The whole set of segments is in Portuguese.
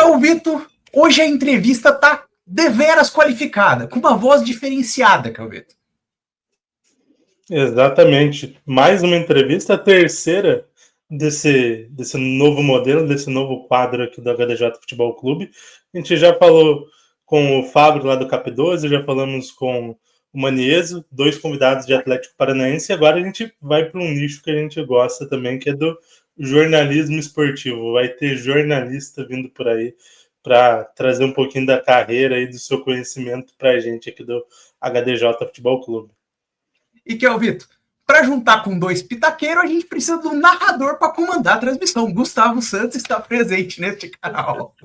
Calvito, hoje a entrevista tá deveras qualificada, com uma voz diferenciada, Calvito. Exatamente. Mais uma entrevista, a terceira desse novo modelo, desse novo quadro aqui do HDJ Futebol Clube. A gente já falou com o Fábio lá do Cap12, já falamos com o Manieso, 2 convidados de Atlético Paranaense, e agora a gente vai para um nicho que a gente gosta também, que é do jornalismo esportivo. Vai ter jornalista vindo por aí para trazer um pouquinho da carreira e do seu conhecimento para a gente aqui do HDJ Futebol Clube. E Calvito, para juntar com 2 pitaqueiros, a gente precisa de um narrador para comandar a transmissão. Gustavo Santos está presente neste canal.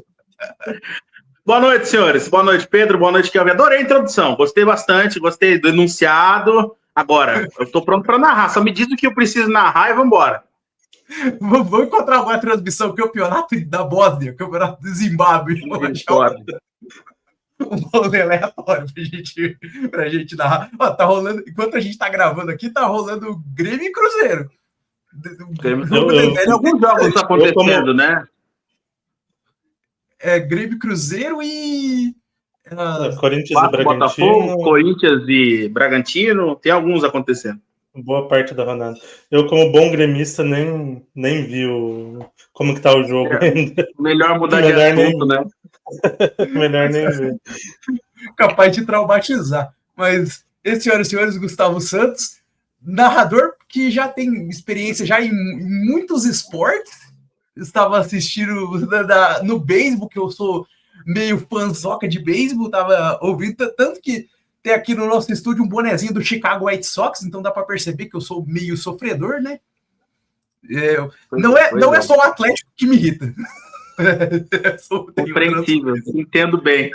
Boa noite, senhores. Boa noite, Pedro. Boa noite, Kelvin. Adorei a introdução. Gostei bastante. Gostei do enunciado. Agora, eu estou pronto para narrar. Só me diz o que eu preciso narrar e vamos embora. Vamos encontrar agora a transmissão, o campeonato da Bósnia, o campeonato do Zimbábue. Um rolê aleatório pra gente narrar. Ó, tá rolando, enquanto a gente tá gravando aqui, tá rolando Grêmio e Cruzeiro. Alguns jogos acontecendo, né? Grêmio, Cruzeiro e... Corinthians e Bragantino. Botafogo, Corinthians e Bragantino. Tem alguns acontecendo. Boa parte da rodada. Eu, como bom gremista, nem vi como que tá o jogo ainda. Melhor mudar de assunto, né? Melhor nem ver. Capaz de traumatizar. Mas esse, senhoras e senhores, Gustavo Santos, narrador que já tem experiência já em muitos esportes. Estava assistindo no beisebol, que eu sou meio fãzoca de beisebol, estava ouvindo, tanto que tem aqui no nosso estúdio um bonezinho do Chicago White Sox, então dá para perceber que eu sou meio sofredor, né? Não é só o Atlético que me irrita. Compreensível, entendo bem.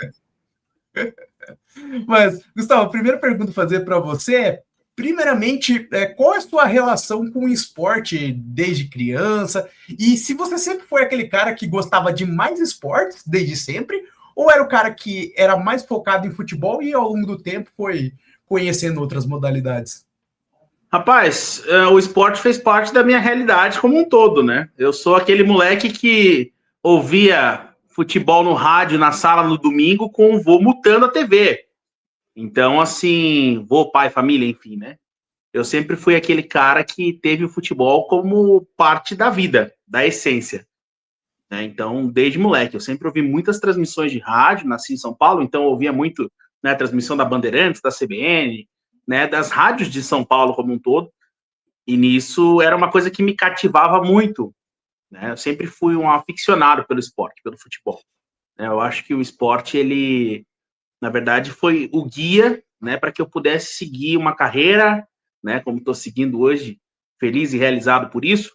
Mas, Gustavo, a primeira pergunta a fazer para você é, primeiramente, qual é a sua relação com o esporte desde criança? E se você sempre foi aquele cara que gostava de mais esportes desde sempre, ou era o cara que era mais focado em futebol e ao longo do tempo foi conhecendo outras modalidades? Rapaz, o esporte fez parte da minha realidade como um todo, né? Eu sou aquele moleque que ouvia futebol no rádio, na sala, no domingo, com o vô mutando a TV. Então, assim, vô, pai, família, enfim, né? Eu sempre fui aquele cara que teve o futebol como parte da vida, da essência. Então, desde moleque, eu sempre ouvi muitas transmissões de rádio, nasci em São Paulo, então eu ouvia muito, né, transmissão da Bandeirantes, da CBN, né, das rádios de São Paulo como um todo, e nisso era uma coisa que me cativava muito, né? Eu sempre fui um aficionado pelo esporte, pelo futebol. Eu acho que o esporte, ele, na verdade, foi o guia, né, para que eu pudesse seguir uma carreira, né, como estou seguindo hoje, feliz e realizado por isso,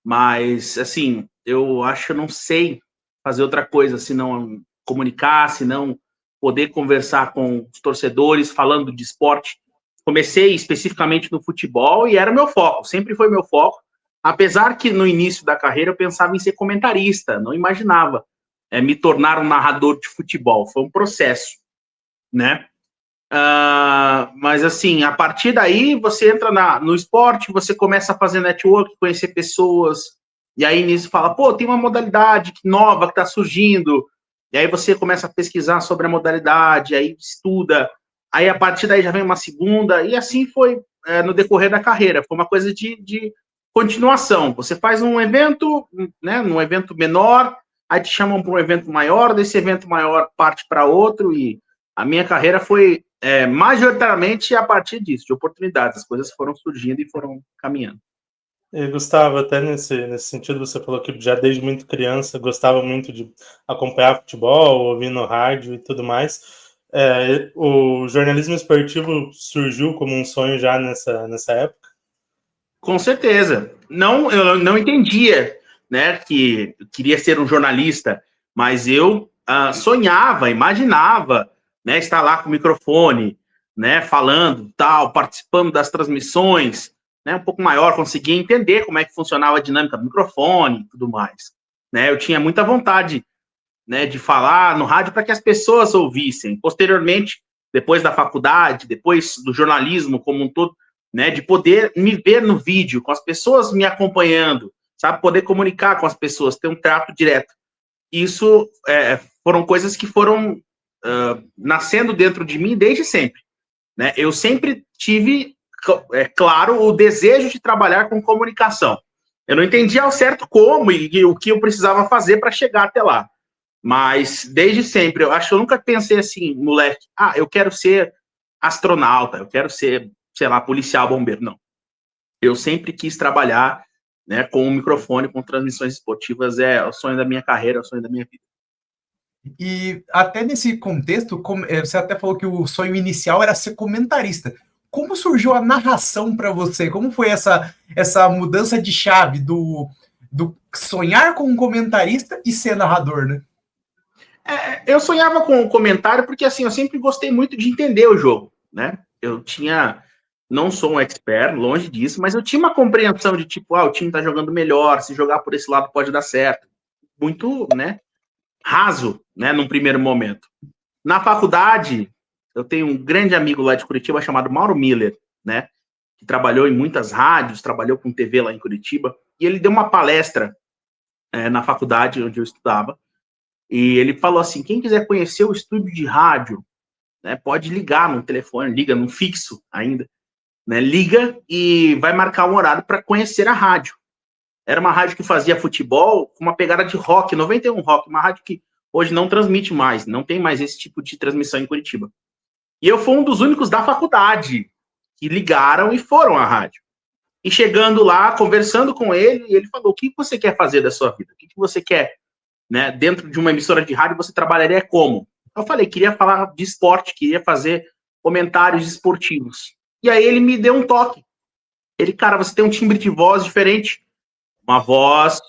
mas, assim, eu acho que eu não sei fazer outra coisa senão comunicar, senão poder conversar com os torcedores falando de esporte. Comecei especificamente no futebol e era meu foco, sempre foi meu foco, apesar que no início da carreira eu pensava em ser comentarista, não imaginava me tornar um narrador de futebol, foi um processo, né? Mas assim, a partir daí você entra no esporte, você começa a fazer network, conhecer pessoas, e aí nisso fala, pô, tem uma modalidade nova que está surgindo, e aí você começa a pesquisar sobre a modalidade, aí estuda, aí a partir daí já vem uma segunda, e assim foi no decorrer da carreira, foi uma coisa de continuação. Você faz um evento, né, num evento menor, aí te chamam para um evento maior, desse evento maior parte para outro, e a minha carreira foi majoritariamente a partir disso, de oportunidades. As coisas foram surgindo e foram caminhando. E, Gustavo, até nesse sentido, você falou que já desde muito criança gostava muito de acompanhar futebol, ouvir no rádio e tudo mais. O jornalismo esportivo surgiu como um sonho já nessa época? Com certeza. Não, eu não entendia, né, que eu queria ser um jornalista, mas eu sonhava, imaginava, né, estar lá com o microfone, né, falando, tal, participando das transmissões, né, um pouco maior, conseguia entender como é que funcionava a dinâmica do microfone e tudo mais, né? Eu tinha muita vontade, né, de falar no rádio para que as pessoas ouvissem. Posteriormente, depois da faculdade, depois do jornalismo como um todo, né, de poder me ver no vídeo, com as pessoas me acompanhando, sabe, poder comunicar com as pessoas, ter um trato direto. isso foram coisas que foram nascendo dentro de mim desde sempre, né? Eu sempre tive, claro, o desejo de trabalhar com comunicação. Eu não entendia ao certo como e o que eu precisava fazer para chegar até lá. Mas desde sempre, eu acho que eu nunca pensei assim, moleque, eu quero ser astronauta, eu quero ser, sei lá, policial, bombeiro. Não. Eu sempre quis trabalhar, né, com o microfone, com transmissões esportivas, é o sonho da minha carreira, é o sonho da minha vida. E até nesse contexto, você até falou que o sonho inicial era ser comentarista. Como surgiu a narração para você? Como foi essa mudança de chave do sonhar com um comentarista e ser narrador, né? Eu sonhava com o comentário porque, assim, eu sempre gostei muito de entender o jogo, né? Não sou um expert, longe disso, mas eu tinha uma compreensão de tipo, o time tá jogando melhor, se jogar por esse lado pode dar certo. Muito, né, raso, né, num primeiro momento. Na faculdade, eu tenho um grande amigo lá de Curitiba chamado Mauro Miller, né, que trabalhou em muitas rádios, trabalhou com TV lá em Curitiba, e ele deu uma palestra na faculdade onde eu estudava, e ele falou assim, quem quiser conhecer o estúdio de rádio, né, pode ligar no telefone, liga no fixo ainda, né, liga e vai marcar um horário para conhecer a rádio. Era uma rádio que fazia futebol com uma pegada de rock, 91 Rock, uma rádio que hoje não transmite mais, não tem mais esse tipo de transmissão em Curitiba. E eu fui um dos únicos da faculdade que ligaram e foram à rádio. E chegando lá, conversando com ele falou, o que você quer fazer da sua vida? O que você quer, né? Dentro de uma emissora de rádio, você trabalharia como? Eu falei, queria falar de esporte, queria fazer comentários esportivos. E aí ele me deu um toque. Ele, cara, você tem um timbre de voz diferente, uma voz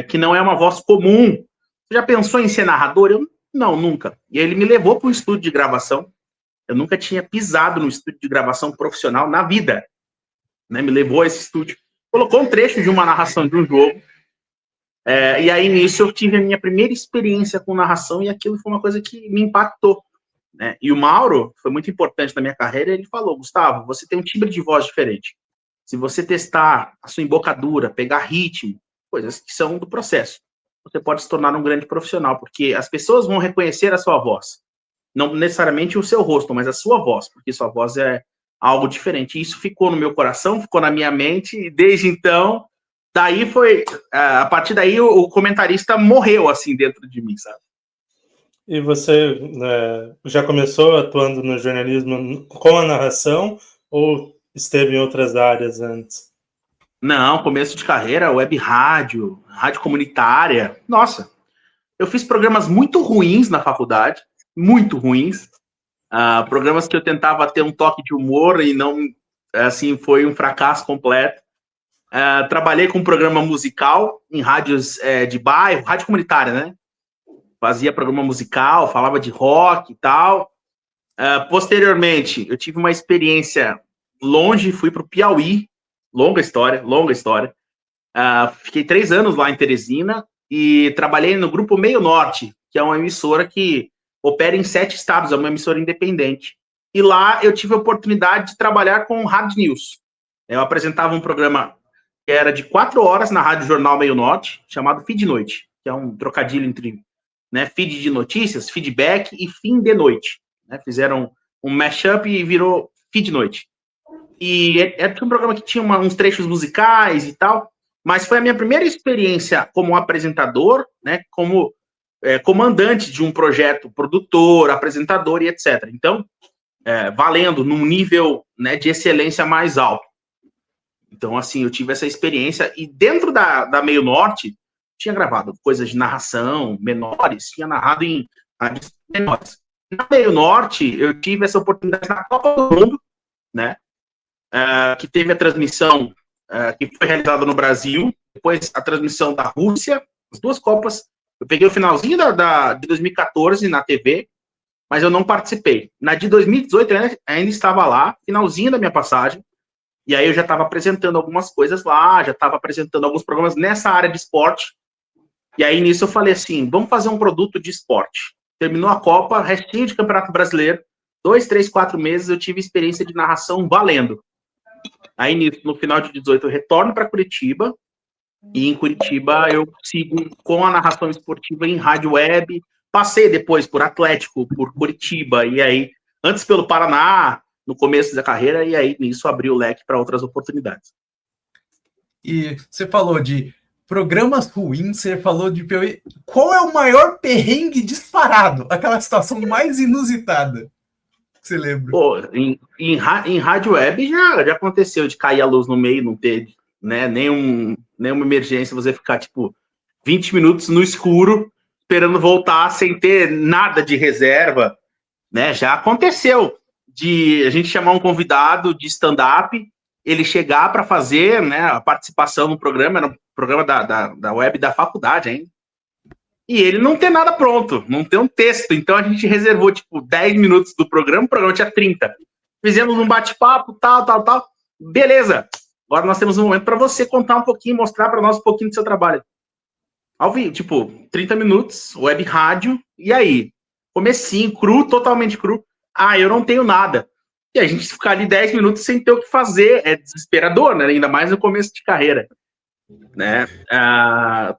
que não é uma voz comum. Você já pensou em ser narrador? Eu, não, nunca. E ele me levou para um estúdio de gravação. Eu nunca tinha pisado no estúdio de gravação profissional na vida. Né? Me levou a esse estúdio. Colocou um trecho de uma narração de um jogo. E aí, nisso, eu tive a minha primeira experiência com narração e aquilo foi uma coisa que me impactou. Né? E o Mauro, foi muito importante na minha carreira, ele falou, Gustavo, você tem um timbre de voz diferente. Se você testar a sua embocadura, pegar ritmo, coisas que são do processo, você pode se tornar um grande profissional, porque as pessoas vão reconhecer a sua voz. Não necessariamente o seu rosto, mas a sua voz, porque sua voz é algo diferente. E isso ficou no meu coração, ficou na minha mente, e desde então, a partir daí o comentarista morreu, assim, dentro de mim, sabe? E você já começou atuando no jornalismo com a narração ou esteve em outras áreas antes? Não, começo de carreira, web rádio, rádio comunitária. Nossa, eu fiz programas muito ruins na faculdade, muito ruins. Programas que eu tentava ter um toque de humor e não, assim, foi um fracasso completo. Trabalhei com um programa musical em rádios de bairro, rádio comunitária, né? Fazia programa musical, falava de rock e tal. Posteriormente, eu tive uma experiência longe, fui para o Piauí, longa história. Fiquei 3 anos lá em Teresina e trabalhei no Grupo Meio Norte, que é uma emissora que opera em 7 estados, é uma emissora independente. E lá eu tive a oportunidade de trabalhar com Hard News. Eu apresentava um programa que era de 4 horas na Rádio Jornal Meio Norte, chamado Feed Noite, que é um trocadilho entre feed de notícias, feedback e fim de noite. Fizeram um mashup e virou Feed Noite. E era um programa que tinha uns trechos musicais e tal, mas foi a minha primeira experiência como apresentador, né, como comandante de um projeto, produtor, apresentador e etc. Então, valendo num nível, né, de excelência mais alto. Então, assim, eu tive essa experiência e dentro da Meio Norte, tinha gravado coisas de narração menores, tinha narrado em rádios menores. Na Meio Norte, eu tive essa oportunidade na Copa do Mundo, né, que teve a transmissão que foi realizada no Brasil, depois a transmissão da Rússia, as 2 Copas. Eu peguei o finalzinho de 2014 na TV, mas eu não participei. Na de 2018 eu ainda estava lá, finalzinho da minha passagem, e aí eu já estava apresentando algumas coisas lá, já estava apresentando alguns programas nessa área de esporte, e aí nisso eu falei assim, vamos fazer um produto de esporte. Terminou a Copa, restinho de Campeonato Brasileiro, 2, 3, 4 meses eu tive experiência de narração valendo. Aí, no final de 18, eu retorno para Curitiba, E em Curitiba eu sigo com a narração esportiva em rádio web. Passei depois por Atlético, por Curitiba, e aí, antes pelo Paraná, no começo da carreira, e aí nisso abriu o leque para outras oportunidades. E você falou de programas ruins, você falou de Piauí. Qual é o maior perrengue disparado? Aquela situação mais inusitada que você lembra? Pô, em rádio web já aconteceu de cair a luz no meio, não ter, né, nenhuma emergência, você ficar, tipo, 20 minutos no escuro, esperando voltar sem ter nada de reserva, né? Já aconteceu de a gente chamar um convidado de stand-up, ele chegar para fazer, né, a participação no programa, era um programa da web da faculdade ainda, e ele não ter nada pronto, não ter um texto. Então a gente reservou, tipo, 10 minutos do programa, o programa tinha 30. Fizemos um bate-papo, tal. Beleza. Agora nós temos um momento para você contar um pouquinho, mostrar para nós um pouquinho do seu trabalho. Ao vivo, tipo, 30 minutos, web rádio, e aí? Comecinho, cru, totalmente cru. Ah, eu não tenho nada. E a gente ficar ali 10 minutos sem ter o que fazer é desesperador, né? Ainda mais no começo de carreira. Né?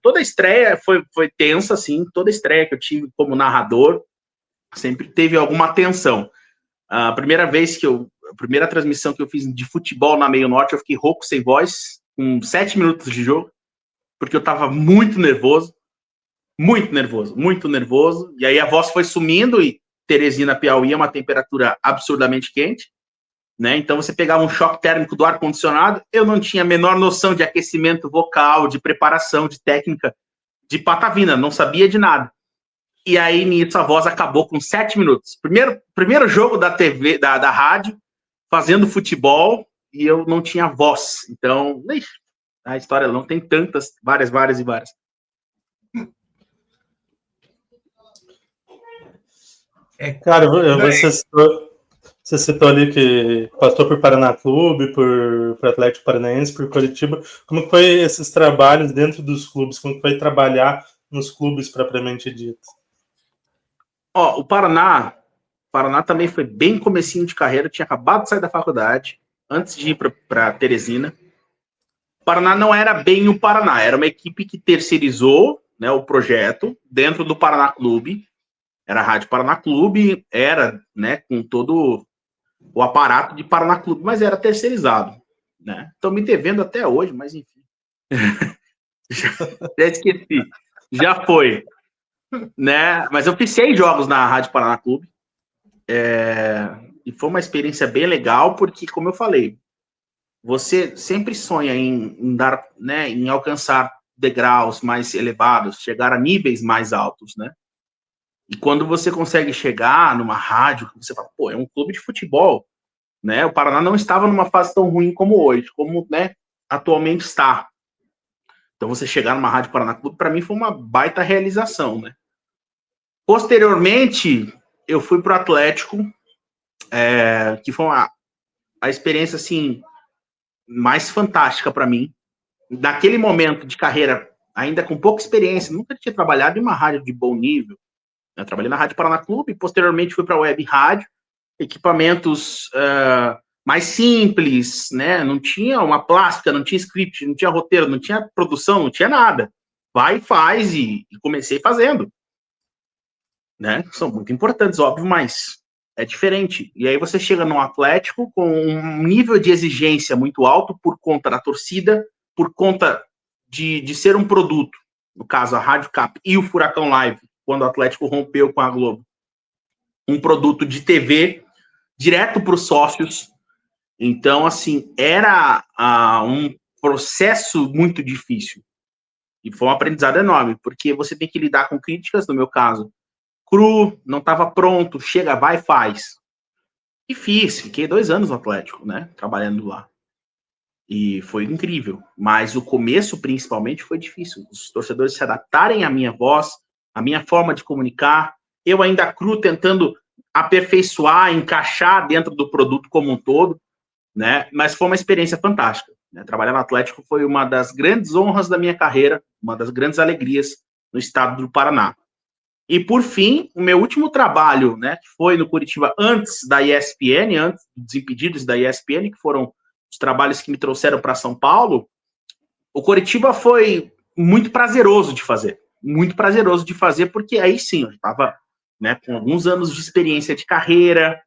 Toda a estreia foi tensa, assim, toda a estreia que eu tive como narrador sempre teve alguma tensão. A primeira transmissão que eu fiz de futebol na Meio Norte, eu fiquei rouco, sem voz, com 7 minutos de jogo, porque eu tava muito nervoso, e aí a voz foi sumindo, e Teresina, Piauí é uma temperatura absurdamente quente, né? Então você pegava um choque térmico do ar-condicionado, eu não tinha a menor noção de aquecimento vocal, de preparação, de técnica, de patavina, não sabia de nada. E aí nisso a voz acabou com 7 minutos. Primeiro jogo da TV, da rádio, fazendo futebol, e eu não tinha voz. Então, a história não tem tantas, várias. Cara, você citou ali que passou por Paraná Clube, por Atlético Paranaense, por Curitiba. Como que foi esses trabalhos dentro dos clubes? Como que foi trabalhar nos clubes propriamente dito? O Paraná também foi bem comecinho de carreira, tinha acabado de sair da faculdade, antes de ir para Teresina. O Paraná não era bem o Paraná, era uma equipe que terceirizou, né, o projeto dentro do Paraná Clube. Era a Rádio Paraná Clube, era, né, com todo o aparato de Paraná Clube, mas era terceirizado, né? Estão me devendo até hoje, mas enfim. Já esqueci. Já foi. Né? Mas eu fiz 6 jogos na Rádio Paraná Clube. E foi uma experiência bem legal, porque, como eu falei, você sempre sonha em dar, né, em alcançar degraus mais elevados, chegar a níveis mais altos, né? E quando você consegue chegar numa rádio, você fala, pô, é um clube de futebol, né? O Paraná não estava numa fase tão ruim como hoje, como, né, atualmente está. Então você chegar numa Rádio Paraná Clube, para mim foi uma baita realização, né? Posteriormente, eu fui para o Atlético, que foi a experiência assim mais fantástica para mim. Naquele momento de carreira, ainda com pouca experiência, nunca tinha trabalhado em uma rádio de bom nível. Eu trabalhei na Rádio Paraná Clube, posteriormente fui para a Web Rádio, equipamentos mais simples, né? Não tinha uma plástica, não tinha script, não tinha roteiro, não tinha produção, não tinha nada. Vai e faz, e comecei fazendo. Né? São muito importantes, óbvio, mas é diferente. E aí você chega no Atlético com um nível de exigência muito alto por conta da torcida, por conta de ser um produto, no caso a Rádio Cap e o Furacão Live, quando o Atlético rompeu com a Globo, um produto de TV direto para os sócios. Então, assim, era um processo muito difícil. E foi um aprendizado enorme, porque você tem que lidar com críticas, no meu caso, cru, não estava pronto, chega, vai, faz. E fiquei 2 anos no Atlético, né, trabalhando lá. E foi incrível, mas o começo, principalmente, foi difícil. Os torcedores se adaptarem à minha voz, à minha forma de comunicar, eu ainda cru, tentando aperfeiçoar, encaixar dentro do produto como um todo, né, mas foi uma experiência fantástica. Né? Trabalhar no Atlético foi uma das grandes honras da minha carreira, uma das grandes alegrias no estado do Paraná. E, por fim, o meu último trabalho, né, que foi no Curitiba antes da ESPN, antes dos Desimpedidos da ESPN, que foram os trabalhos que me trouxeram para São Paulo, o Coritiba foi muito prazeroso de fazer. Muito prazeroso de fazer, porque aí sim, eu estava, né, com alguns anos de experiência de carreira,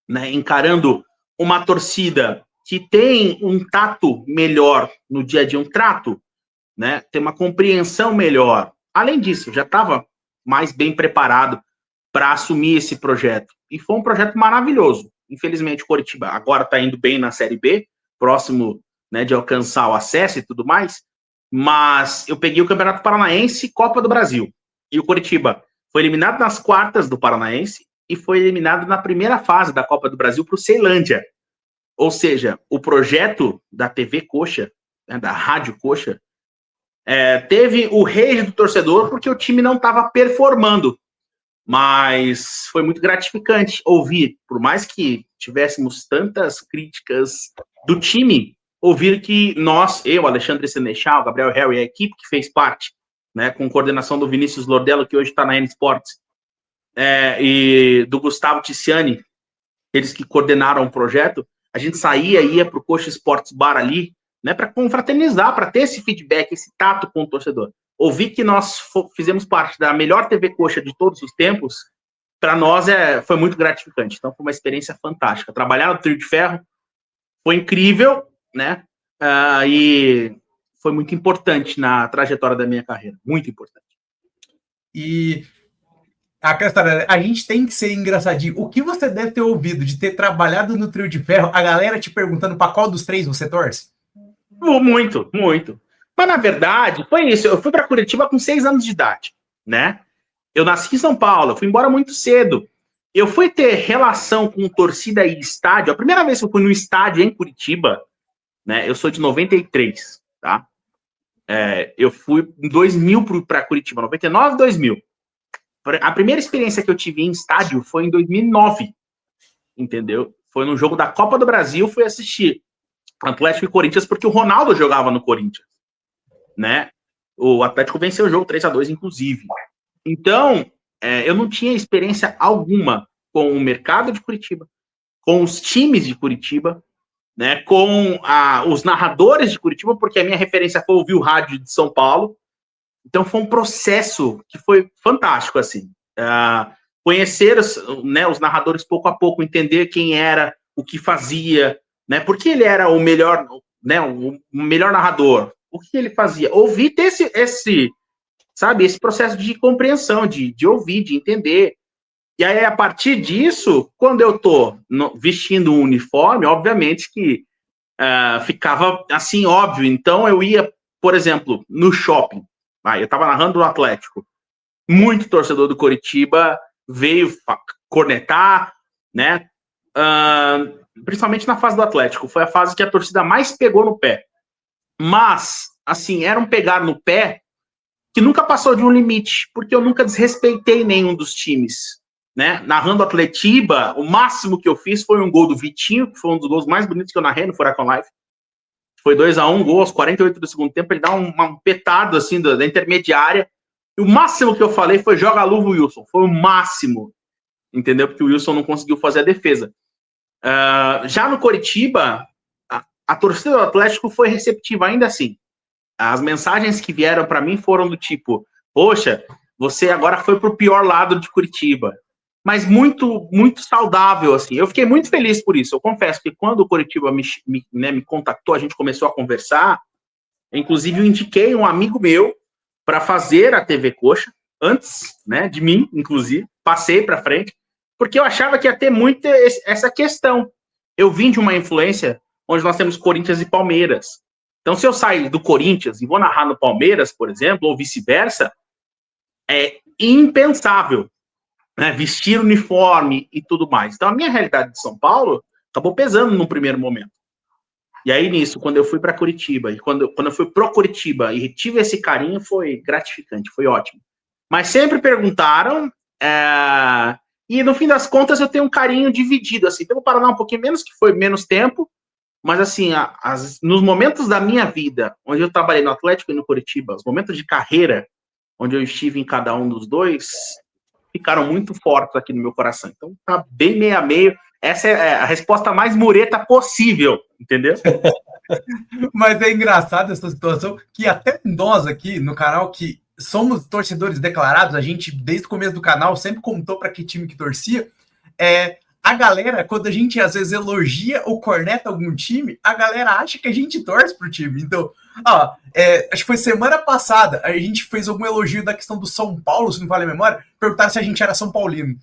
né, encarando uma torcida que tem um tato melhor no dia a dia, um trato, né, tem uma compreensão melhor. Além disso, eu já estava mais bem preparado para assumir esse projeto. E foi um projeto maravilhoso. Infelizmente, o Coritiba agora está indo bem na Série B, próximo, né, de alcançar o acesso e tudo mais, mas eu peguei o Campeonato Paranaense e Copa do Brasil. E o Coritiba foi eliminado nas quartas do Paranaense e foi eliminado na primeira fase da Copa do Brasil para o Ceilândia. Ou seja, o projeto da TV Coxa, né, da Rádio Coxa, teve o rage do torcedor porque o time não estava performando. Mas foi muito gratificante ouvir, por mais que tivéssemos tantas críticas do time, ouvir que nós, eu, Alexandre Senechal, Gabriel Harry, a equipe que fez parte, né, com coordenação do Vinícius Lordello, que hoje está na N Sports, e do Gustavo Ticiani, eles que coordenaram o projeto, a gente saía e ia para o Coxa Sports Bar ali, né, para confraternizar, para ter esse feedback, esse tato com o torcedor. Ouvir que nós fizemos parte da melhor TV Coxa de todos os tempos, para nós foi muito gratificante. Então, foi uma experiência fantástica. Trabalhar no Trio de Ferro foi incrível, né? E foi muito importante na trajetória da minha carreira. Muito importante. E a gente tem que ser engraçadinho. O que você deve ter ouvido de ter trabalhado no Trio de Ferro, a galera te perguntando para qual dos três você torce? Muito, muito. Mas, na verdade, foi isso. Eu fui para Curitiba com 6 anos de idade, né? Eu nasci em São Paulo, eu fui embora muito cedo. Eu fui ter relação com torcida e estádio. A primeira vez que eu fui no estádio em Curitiba, né? Eu sou de 93, tá? Eu fui em 2000 para Curitiba, 99, 2000. A primeira experiência que eu tive em estádio foi em 2009, entendeu? Foi no jogo da Copa do Brasil, fui assistir Atlético e Corinthians, porque o Ronaldo jogava no Corinthians, né? O Atlético venceu o jogo 3-2, inclusive. Então, eu não tinha experiência alguma com o mercado de Curitiba, com os times de Curitiba, né? Com os narradores de Curitiba, porque a minha referência foi ouvir o rádio de São Paulo. Então, foi um processo que foi fantástico, assim. Conhecer os narradores pouco a pouco, entender quem era, o que fazia, né? Porque ele era o melhor, né? O melhor narrador. O que ele fazia? Ouvir, ter esse processo de compreensão, de ouvir, de entender. E aí, a partir disso, quando eu tô vestindo um uniforme, obviamente que ficava assim, óbvio. Então, eu ia, por exemplo, no shopping. Eu estava narrando o Atlético. Muito torcedor do Coritiba veio cornetar, né? Principalmente na fase do Atlético. Foi a fase que a torcida mais pegou no pé. Mas, assim, era um pegar no pé que nunca passou de um limite, porque eu nunca desrespeitei nenhum dos times, né? Narrando Atletiba, o máximo que eu fiz foi um gol do Vitinho, que foi um dos gols mais bonitos que eu narrei no Furacão Live. Foi 2-1, gol aos 48 do segundo tempo, ele dá um petado, assim, da intermediária. E o máximo que eu falei foi joga a luva, Wilson. Foi o máximo, entendeu? Porque o Wilson não conseguiu fazer a defesa. Já no Coritiba, a torcida do Atlético foi receptiva ainda assim. As mensagens que vieram para mim foram do tipo, poxa, você agora foi pro pior lado de Curitiba. Mas muito, muito saudável, assim. Eu fiquei muito feliz por isso. Eu confesso que quando o Coritiba me contactou, a gente começou a conversar, inclusive eu indiquei um amigo meu para fazer a TV Coxa, antes, né, de mim, inclusive, passei para frente, porque eu achava que ia ter muito essa questão. Eu vim de uma influência onde nós temos Corinthians e Palmeiras. Então, se eu sair do Corinthians e vou narrar no Palmeiras, por exemplo, ou vice-versa, é impensável, né? Vestir uniforme e tudo mais. Então, a minha realidade de São Paulo acabou pesando no primeiro momento. E aí, nisso, quando eu fui para Curitiba, e quando eu fui pro Curitiba e tive esse carinho, foi gratificante, foi ótimo. Mas sempre perguntaram, e no fim das contas eu tenho um carinho dividido, assim, pelo Paraná um pouquinho menos, que foi menos tempo, mas assim, nos momentos da minha vida, onde eu trabalhei no Atlético e no Curitiba, os momentos de carreira, onde eu estive em cada um dos dois, ficaram muito fortes aqui no meu coração. Então, tá bem meio a meio. Essa é a resposta mais mureta possível, entendeu? Mas é engraçado essa situação que até nós aqui no canal, que somos torcedores declarados, a gente desde o começo do canal sempre contou para que time que torcia, a galera, quando a gente às vezes elogia ou corneta algum time, a galera acha que a gente torce pro time. Então, acho que foi semana passada, a gente fez algum elogio da questão do São Paulo, se não me falha a memória, perguntaram se a gente era São Paulino.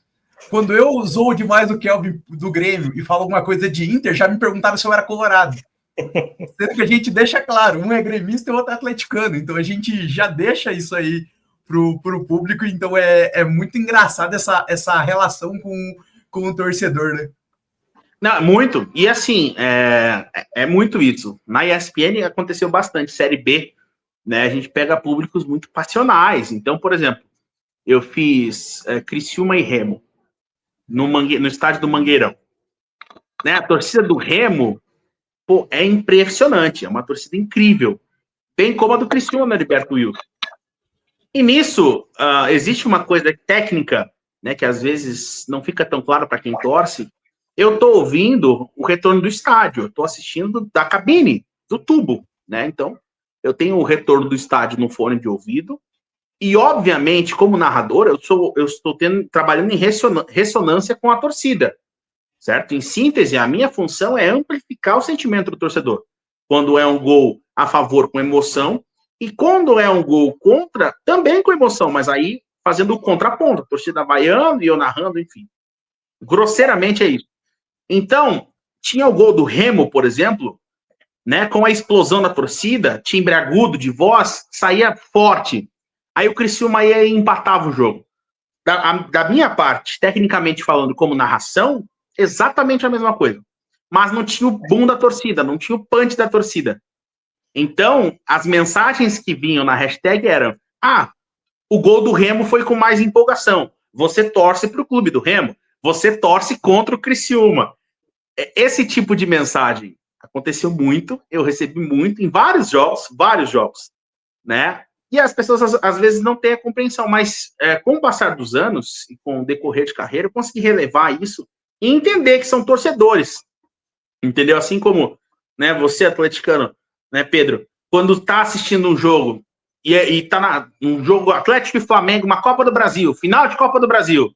Quando eu zoo demais o Kelvin do Grêmio e falo alguma coisa de Inter, já me perguntaram se eu era colorado. Sendo que a gente deixa claro, um é gremista e o outro é atleticano. Então a gente já deixa isso aí pro público. Então é muito engraçado essa relação com o torcedor, né? Não, muito. E assim, é muito isso. Na ESPN aconteceu bastante, Série B, né? A gente pega públicos muito passionais. Então, por exemplo, eu fiz Criciúma e Remo no estádio do Mangueirão. Né? A torcida do Remo, pô, é impressionante, é uma torcida incrível. Bem como a do Criciúma, né, Heriberto Wilson. E nisso, existe uma coisa técnica, né, que às vezes não fica tão claro para quem torce. Eu estou ouvindo o retorno do estádio, eu estou assistindo da cabine, do tubo, né? Então, eu tenho o retorno do estádio no fone de ouvido. E, obviamente, como narrador, eu estou trabalhando em ressonância com a torcida, certo? Em síntese, a minha função é amplificar o sentimento do torcedor. Quando é um gol a favor, com emoção, e quando é um gol contra, também com emoção, mas aí fazendo o contraponto, a torcida vaiando e eu narrando, enfim. Grosseiramente é isso. Então, tinha o gol do Remo, por exemplo, né, com a explosão da torcida, timbre agudo de voz, saía forte. Aí o Criciúma ia e empatava o jogo. Da minha parte, tecnicamente falando, como narração, exatamente a mesma coisa. Mas não tinha o boom da torcida, não tinha o punch da torcida. Então, as mensagens que vinham na hashtag eram: o gol do Remo foi com mais empolgação. Você torce para o clube do Remo. Você torce contra o Criciúma. Esse tipo de mensagem aconteceu muito, eu recebi muito em vários jogos, né? E as pessoas às vezes não têm a compreensão, mas com o passar dos anos e com o decorrer de carreira, eu consegui relevar isso e entender que são torcedores, entendeu? Assim como, né, você atleticano, né, Pedro, quando tá assistindo um jogo e tá um jogo Atlético e Flamengo, uma Copa do Brasil, final de Copa do Brasil,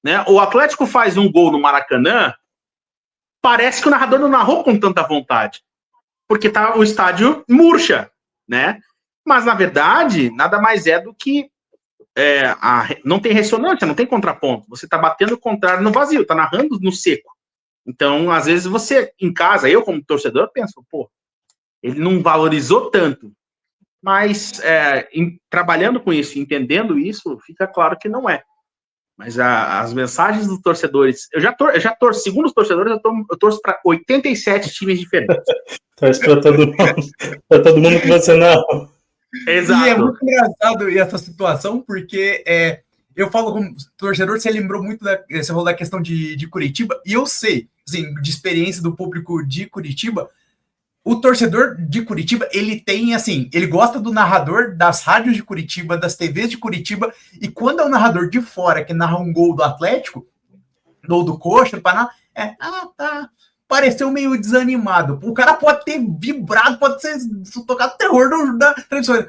né? O Atlético faz um gol no Maracanã, parece que o narrador não narrou com tanta vontade, porque o estádio murcha, né? Mas, na verdade, nada mais é do que não tem ressonância, não tem contraponto. Você está batendo o contrário no vazio, está narrando no seco. Então, às vezes, você, em casa, eu como torcedor, penso, pô, ele não valorizou tanto. Mas, trabalhando com isso, entendendo isso, fica claro que não é. Mas as mensagens dos torcedores... Eu já torço, segundo os torcedores, eu torço para 87 times diferentes. Torce para todo mundo que você não... Exato. E é muito engraçado essa situação, porque eu falo como torcedor, você lembrou muito você falou da questão de Curitiba, e eu sei, assim, de experiência do público de Curitiba, o torcedor de Curitiba, ele tem, assim, ele gosta do narrador das rádios de Curitiba, das TVs de Curitiba, e quando é um narrador de fora que narra um gol do Atlético, ou do Coxa, do Paraná, tá, pareceu meio desanimado. O cara pode ter vibrado, pode ter tocado terror da tradição.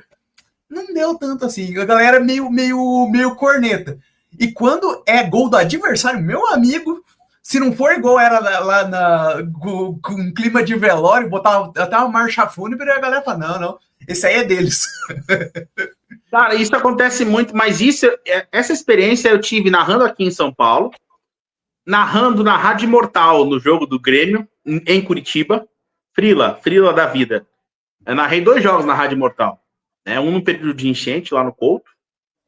Não deu tanto assim, a galera meio corneta. E quando é gol do adversário, meu amigo, se não for igual era lá com um clima de velório, botar até uma marcha fúnebre, a galera fala, não, esse aí é deles. Cara, isso acontece muito, mas essa experiência eu tive narrando aqui em São Paulo, narrando na Rádio Imortal, no jogo do Grêmio, em Curitiba, Frila da vida. Eu narrei 2 jogos na Rádio Imortal, né? Um no período de enchente, lá no Couto,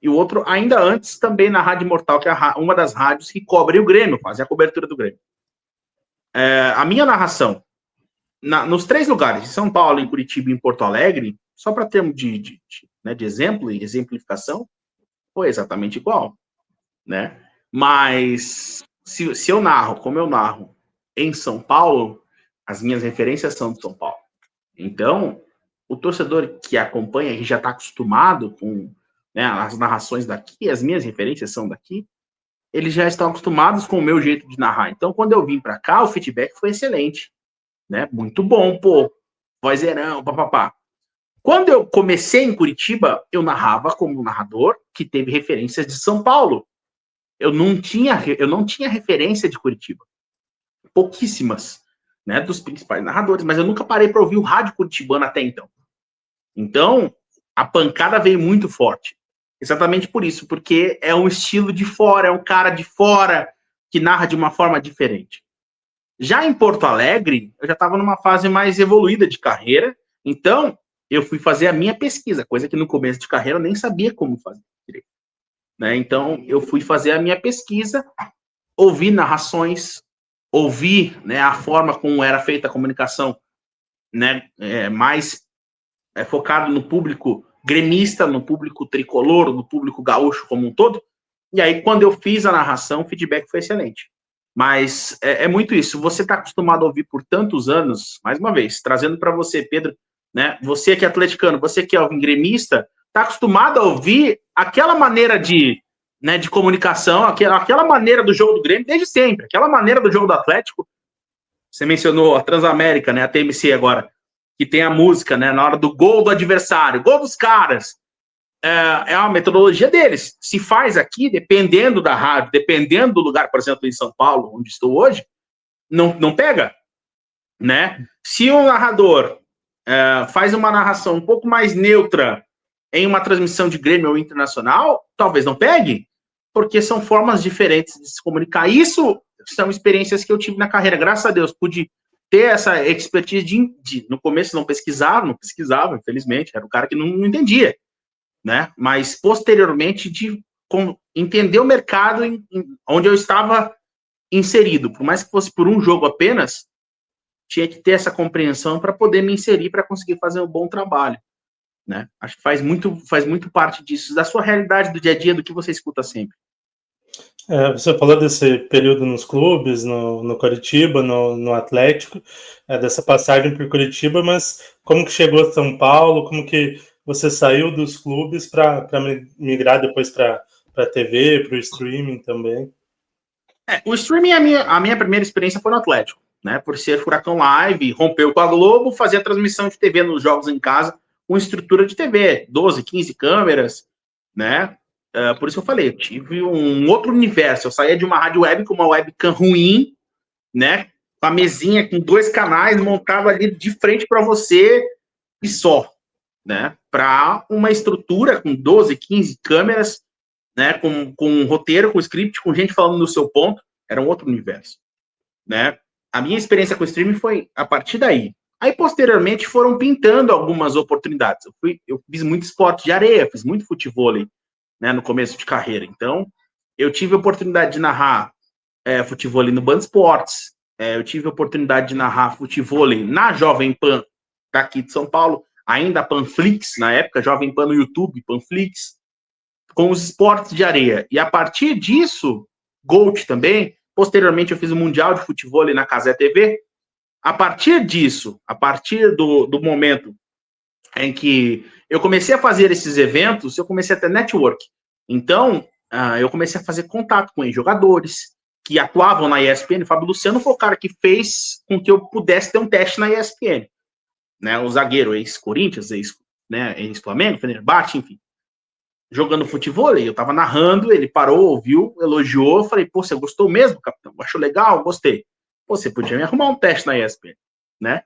e o outro ainda antes, também na Rádio Imortal, que é uma das rádios que cobre o Grêmio, fazia a cobertura do Grêmio. A minha narração, nos 3 lugares, em São Paulo, em Curitiba e em Porto Alegre, só para termos de exemplo e exemplificação, foi exatamente igual, né? Mas se eu narro como eu narro em São Paulo, as minhas referências são de São Paulo. Então, o torcedor que acompanha, que já está acostumado com, né, as narrações daqui, as minhas referências são daqui, eles já estão acostumados com o meu jeito de narrar. Então, quando eu vim para cá, o feedback foi excelente, né? Muito bom, pô. vozeirão, papapá. Quando eu comecei em Curitiba, eu narrava como narrador que teve referências de São Paulo. Eu não tinha referência de Curitiba. Pouquíssimas, né, dos principais narradores, mas eu nunca parei para ouvir o rádio curitibano até então. Então, a pancada veio muito forte. Exatamente por isso, porque é um estilo de fora, é um cara de fora que narra de uma forma diferente. Já em Porto Alegre, eu já estava numa fase mais evoluída de carreira, então eu fui fazer a minha pesquisa, coisa que no começo de carreira eu nem sabia como fazer direito, né? Então eu fui fazer a minha pesquisa, ouvi narrações, ouvi, né, a forma como era feita a comunicação, né, mais focado no público gremista, no público tricolor, no público gaúcho como um todo. E aí, quando eu fiz a narração, o feedback foi excelente. Mas é muito isso. Você está acostumado a ouvir por tantos anos, mais uma vez, trazendo para você, Pedro, né? Você que é atleticano, você que é gremista, está acostumado a ouvir aquela maneira de, né, de comunicação, aquela maneira do jogo do Grêmio desde sempre, aquela maneira do jogo do Atlético. Você mencionou a Transamérica, né? A TMC agora, que tem a música, né? Na hora do gol do adversário, gol dos caras. É uma metodologia deles. Se faz aqui, dependendo da rádio, dependendo do lugar, por exemplo, em São Paulo, onde estou hoje, não pega, né? Se um narrador faz uma narração um pouco mais neutra em uma transmissão de Grêmio ou internacional, talvez não pegue, porque são formas diferentes de se comunicar. Isso são experiências que eu tive na carreira. Graças a Deus, pude ter essa expertise no começo não pesquisava, infelizmente, era o cara que não entendia, né? Mas posteriormente de entender o mercado onde eu estava inserido, por mais que fosse por um jogo apenas, tinha que ter essa compreensão para poder me inserir, para conseguir fazer um bom trabalho, né? Acho que faz muito parte disso, da sua realidade do dia a dia, do que você escuta sempre. Você falou desse período nos clubes, no Curitiba, no Atlético, dessa passagem por Curitiba, mas como que chegou a São Paulo? Como que você saiu dos clubes para migrar depois para a TV, para o streaming também? O streaming, a minha primeira experiência foi no Atlético, né? Por ser Furacão Live, rompeu com a Globo, fazia transmissão de TV nos jogos em casa, com estrutura de TV, 12, 15 câmeras, né? Por isso que eu falei, eu tive um outro universo. Eu saía de uma rádio web com uma webcam ruim, né? Com a mesinha com 2 canais montado ali de frente para você e só, né? Para uma estrutura com 12, 15 câmeras, né? Com um roteiro, com script, com gente falando no seu ponto, era um outro universo, né? A minha experiência com o streaming foi a partir daí. Aí, posteriormente, foram pintando algumas oportunidades. Eu fiz muito esporte de areia, fiz muito futevôlei, né, no começo de carreira. Então, eu tive a oportunidade de narrar futevôlei no Band Esportes, eu tive a oportunidade de narrar futevôlei na Jovem Pan, daqui de São Paulo, ainda Panflix, na época, Jovem Pan no YouTube, Panflix, com os esportes de areia. E a partir disso, Gold também, posteriormente eu fiz o Mundial de Futevôlei na Cazé TV. A partir disso, a partir do momento em que eu comecei a fazer esses eventos, eu comecei a ter network. Então, eu comecei a fazer contato com ex-jogadores que atuavam na ESPN. O Fábio Luciano foi o cara que fez com que eu pudesse ter um teste na ESPN. Né? O zagueiro ex-Corinthians, ex-Flamengo, Fenerbahçe, enfim. Jogando futevôlei, eu tava narrando, ele parou, ouviu, elogiou, falei, pô, você gostou mesmo, capitão? Achou legal? Gostei. Pô, você podia me arrumar um teste na ESPN, né?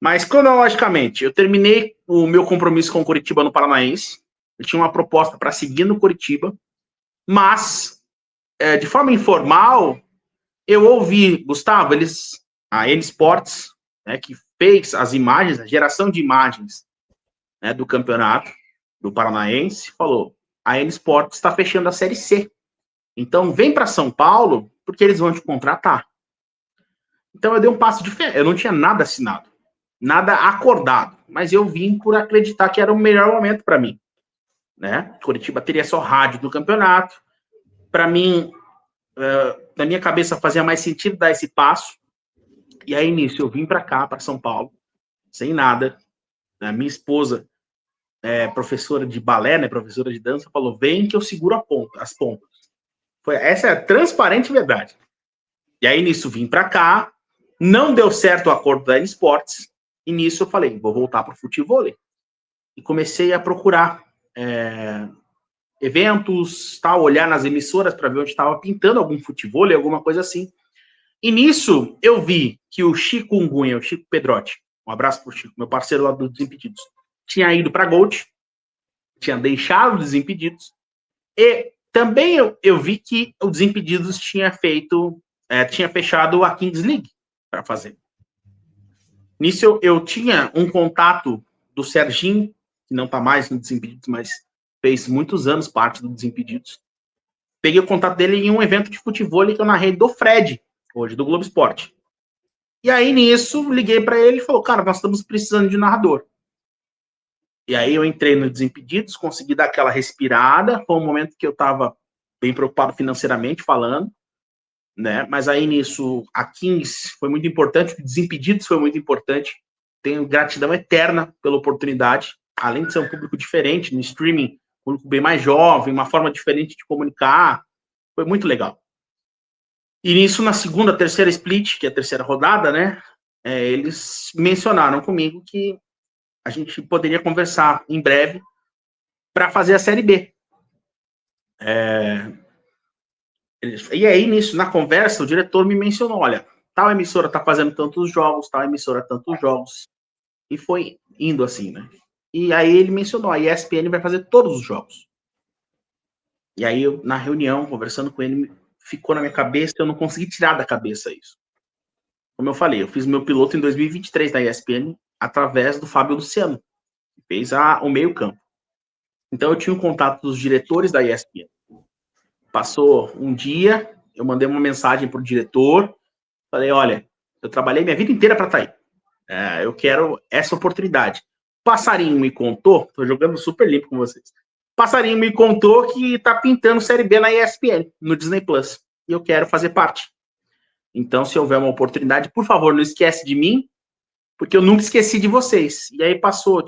Mas, cronologicamente, eu terminei o meu compromisso com o Curitiba no Paranaense, eu tinha uma proposta para seguir no Curitiba, mas, de forma informal, eu ouvi, Gustavo, a N Sports, né, que fez as imagens, a geração de imagens, né, do campeonato, do Paranaense, falou, a N Sports está fechando a Série C. Então, vem para São Paulo, porque eles vão te contratar. Então, eu dei um passo de fé. Eu não tinha nada assinado, nada acordado, mas eu vim por acreditar que era o melhor momento para mim. Né? Curitiba teria só rádio do campeonato. Para mim, na minha cabeça, fazia mais sentido dar esse passo. E aí, nisso, eu vim para cá, para São Paulo, sem nada. A minha esposa, professora de balé, né, professora de dança, falou, vem que eu seguro as pontas. Essa é a transparente verdade. E aí, nisso, vim para cá, não deu certo o acordo da N Sports, E nisso eu falei, vou voltar para o futevôlei. E comecei a procurar eventos, tal, olhar nas emissoras para ver onde estava pintando algum futevôlei, alguma coisa assim. E nisso eu vi que o Chico Ungunha, o Chico Pedrotti, um abraço pro Chico, meu parceiro lá do Desimpedidos, tinha ido para Gold, tinha deixado o Desimpedidos, e também eu vi que o Desimpedidos tinha fechado a Kings League para fazer. Nisso eu tinha um contato do Serginho, que não está mais no Desimpedidos, mas fez muitos anos parte do Desimpedidos. Peguei o contato dele em um evento de futevôlei que eu narrei do Fred, hoje, do Globo Esporte. E aí, nisso, liguei para ele e falou, cara, nós estamos precisando de narrador. E aí eu entrei no Desimpedidos, consegui dar aquela respirada, foi um momento que eu estava bem preocupado financeiramente falando, né? Mas aí, nisso, a Kings foi muito importante, o Desimpedidos foi muito importante, tenho gratidão eterna pela oportunidade, além de ser um público diferente, no streaming, um público bem mais jovem, uma forma diferente de comunicar, foi muito legal. E nisso, na segunda, terceira split, que é a terceira rodada, né, eles mencionaram comigo que a gente poderia conversar em breve para fazer a Série B. E aí, nisso, na conversa, o diretor me mencionou, olha, tal emissora está fazendo tantos jogos, tal emissora tantos jogos. E foi indo assim, né? E aí ele mencionou, a ESPN vai fazer todos os jogos. E aí, eu, na reunião, conversando com ele, ficou na minha cabeça, eu não consegui tirar da cabeça isso. Como eu falei, eu fiz meu piloto em 2023 na ESPN através do Fábio Luciano, que fez o meio-campo. Então eu tinha um contato dos diretores da ESPN. Passou um dia, eu mandei uma mensagem para o diretor, falei, olha, eu trabalhei minha vida inteira para estar aí. Eu quero essa oportunidade. Passarinho me contou, estou jogando super limpo com vocês. Passarinho me contou que está pintando Série B na ESPN, no Disney Plus. E eu quero fazer parte. Então, se houver uma oportunidade, por favor, não esquece de mim, porque eu nunca esqueci de vocês. E aí passou,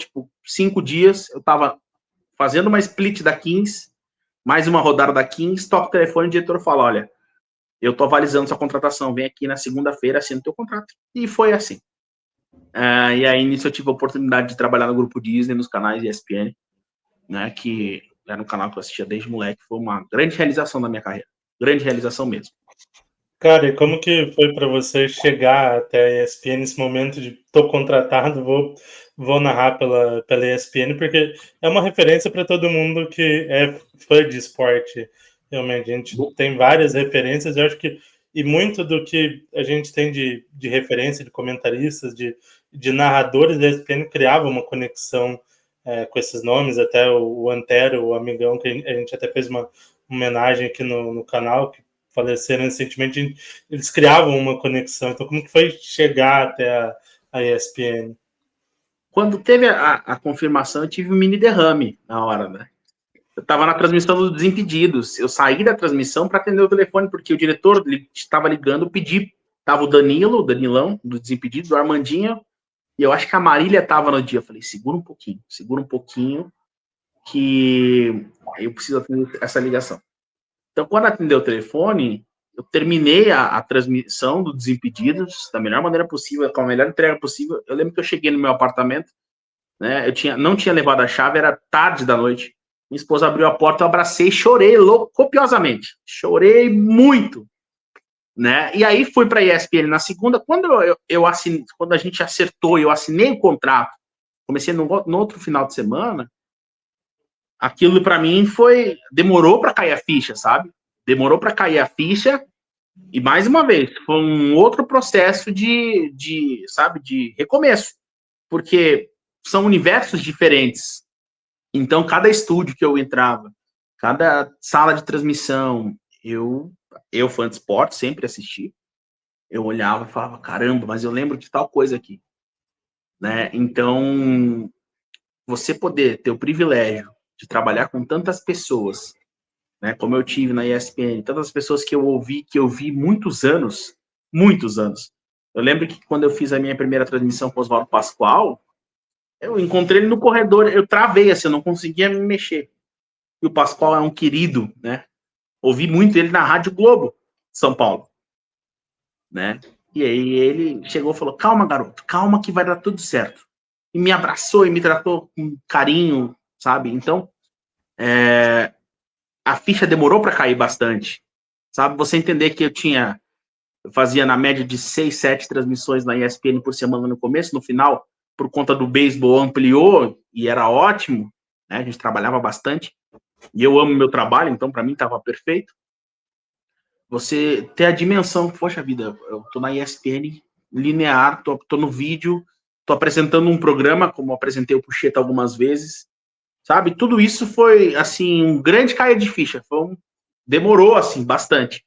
5 dias, eu estava fazendo uma split da Kings, mais uma rodada da Kings, toca o telefone, o diretor fala, olha, eu estou avalizando sua contratação, vem aqui na segunda-feira, assina o teu contrato. E foi assim. E aí, nisso, eu tive a oportunidade de trabalhar no Grupo Disney, nos canais ESPN, né, que era um canal que eu assistia desde moleque, foi uma grande realização da minha carreira. Grande realização mesmo. Cara, e como que foi para você chegar até a ESPN nesse momento de tô contratado, vou narrar pela ESPN, porque é uma referência para todo mundo que é fã de esporte. Realmente, a gente tem várias referências, eu acho que, e muito do que a gente tem de referência, de comentaristas, de narradores da ESPN criava uma conexão com esses nomes, até o Antero, o amigão, que a gente até fez uma homenagem aqui no canal, que faleceram recentemente, eles criavam uma conexão. Então, como que foi chegar até a ESPN? Quando teve a confirmação, eu tive um mini derrame na hora, né? Eu estava na transmissão dos Desimpedidos. Eu saí da transmissão para atender o telefone, porque o diretor estava ligando, pedi. Tava o Danilão, do Desimpedidos, o Armandinho, e eu acho que a Marília estava no dia. Eu falei, segura um pouquinho, que eu preciso atender essa ligação. Então, quando atendeu o telefone, eu terminei a transmissão do Desimpedidos da melhor maneira possível, com a melhor entrega possível. Eu lembro que eu cheguei no meu apartamento, né? Não tinha levado a chave, era tarde da noite. Minha esposa abriu a porta, eu abracei e chorei copiosamente. Chorei muito, né? E aí fui para a ESPN na segunda. Quando eu assinei, quando a gente acertou, eu assinei o contrato, comecei no outro final de semana. Aquilo para mim demorou para cair a ficha, sabe? Demorou para cair a ficha. E mais uma vez, foi um outro processo de recomeço, porque são universos diferentes. Então, cada estúdio que eu entrava, cada sala de transmissão, eu fã de esporte, sempre assisti, eu olhava e falava, caramba, mas eu lembro de tal coisa aqui, né? Então, você poder ter o privilégio de trabalhar com tantas pessoas, né, como eu tive na ESPN, tantas pessoas que eu vi muitos anos. Eu lembro que quando eu fiz a minha primeira transmissão com o Oswaldo Pascoal, eu encontrei ele no corredor, eu travei assim, eu não conseguia me mexer. E o Pascoal é um querido, né? Ouvi muito ele na Rádio Globo, São Paulo, né? E aí ele chegou e falou, calma, garoto, calma que vai dar tudo certo. E me abraçou e me tratou com carinho, sabe? Então, a ficha demorou para cair bastante, sabe? Você entender que eu fazia na média de 6, 7 transmissões na ESPN por semana no começo, no final, por conta do beisebol, ampliou e era ótimo, né? A gente trabalhava bastante. E eu amo meu trabalho, então para mim estava perfeito. Você ter a dimensão, poxa vida, eu tô na ESPN linear, tô no vídeo, tô apresentando um programa, como apresentei o Puxeta algumas vezes, sabe? Tudo isso foi, assim, um grande cair de ficha. Demorou, assim, bastante,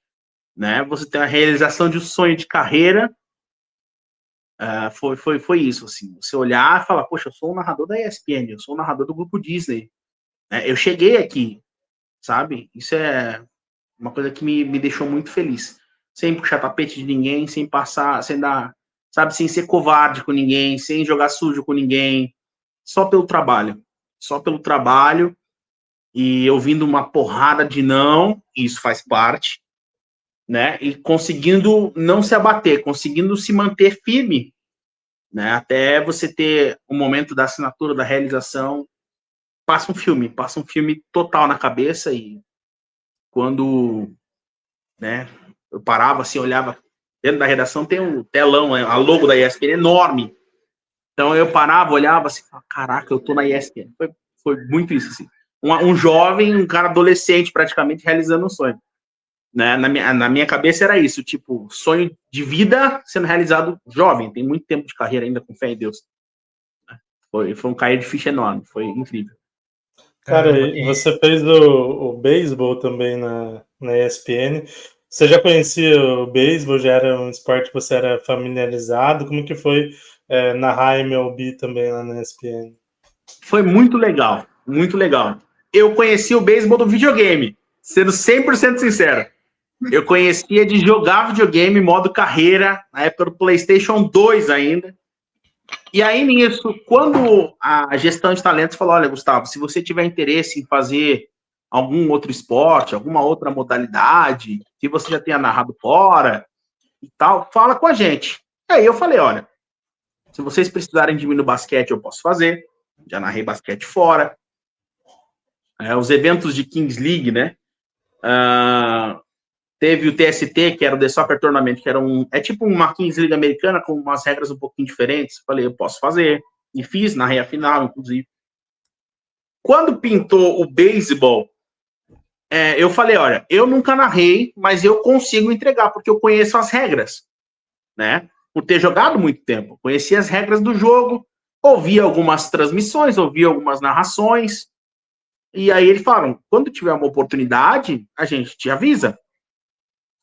né? Você tem a realização de um sonho de carreira, foi isso, assim. Você olhar e falar, poxa, eu sou o narrador da ESPN, eu sou o narrador do Grupo Disney. Eu cheguei aqui, sabe? Isso é uma coisa que me deixou muito feliz. Sem puxar tapete de ninguém, sem passar, sem dar, sabe, sem ser covarde com ninguém, sem jogar sujo com ninguém, só pelo trabalho. Só pelo trabalho e ouvindo uma porrada de não, isso faz parte, né? E conseguindo não se abater, conseguindo se manter firme, né? Até você ter o momento da assinatura, da realização, passa um filme total na cabeça e quando, né, eu parava assim, olhava dentro da redação, tem um telão, a logo da ESPN enorme. Então eu parava, olhava assim, caraca, eu tô na ESPN. Foi muito isso, assim. Um jovem, um cara adolescente praticamente realizando um sonho. Né? Na minha cabeça era isso, tipo, sonho de vida sendo realizado jovem, tem muito tempo de carreira ainda, com fé em Deus. Foi um cair de ficha enorme, foi incrível. Cara, e você fez o beisebol também na ESPN. Você já conhecia o beisebol? Já era um esporte que você era familiarizado? Como que foi narrar MLB também lá na ESPN? Foi muito legal, muito legal. Eu conheci o beisebol do videogame, sendo 100% sincero. Eu conhecia de jogar videogame, modo carreira, na época do PlayStation 2 ainda. E aí, nisso, quando a gestão de talentos falou, olha, Gustavo, se você tiver interesse em fazer algum outro esporte, alguma outra modalidade, se você já tenha narrado fora e tal, fala com a gente. Aí eu falei, olha, se vocês precisarem de mim no basquete, eu posso fazer. Já narrei basquete fora. Os eventos de Kings League, né? Teve o TST, que era o The Soccer Tournament, que era tipo uma Kings League americana com umas regras um pouquinho diferentes. Falei, eu posso fazer. E fiz, narrei a final, inclusive. Quando pintou o beisebol, eu falei, olha, eu nunca narrei, mas eu consigo entregar, porque eu conheço as regras, né? Por ter jogado muito tempo. Conhecia as regras do jogo, ouvi algumas transmissões, ouvi algumas narrações, e aí eles falaram, quando tiver uma oportunidade, a gente te avisa.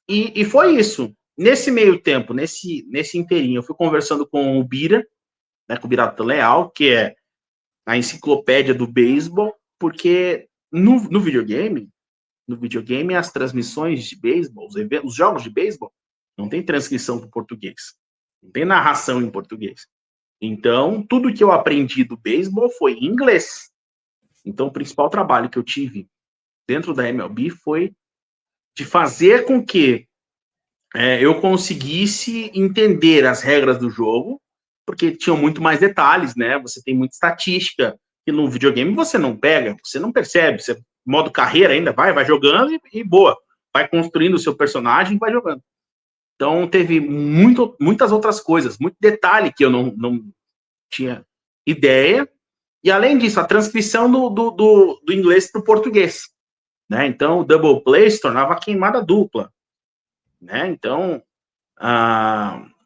E foi isso. Nesse meio tempo, nesse inteirinho, eu fui conversando com o Bira, né, com o Birato Leal, que é a enciclopédia do beisebol, porque no videogame, as transmissões de beisebol, os jogos de beisebol, não tem transcrição para o português. Não tem narração em português. Então, tudo que eu aprendi do beisebol foi em inglês. Então, o principal trabalho que eu tive dentro da MLB foi de fazer com que eu conseguisse entender as regras do jogo, porque tinham muito mais detalhes, né? Você tem muita estatística, que no videogame você não pega, você não percebe, você, modo carreira ainda, vai jogando e boa. Vai construindo o seu personagem e vai jogando. Então, teve muitas outras coisas, muito detalhe que eu não tinha ideia. E, além disso, a transcrição do inglês para o português. Né? Então, o double play se tornava queimada dupla. Né? Então,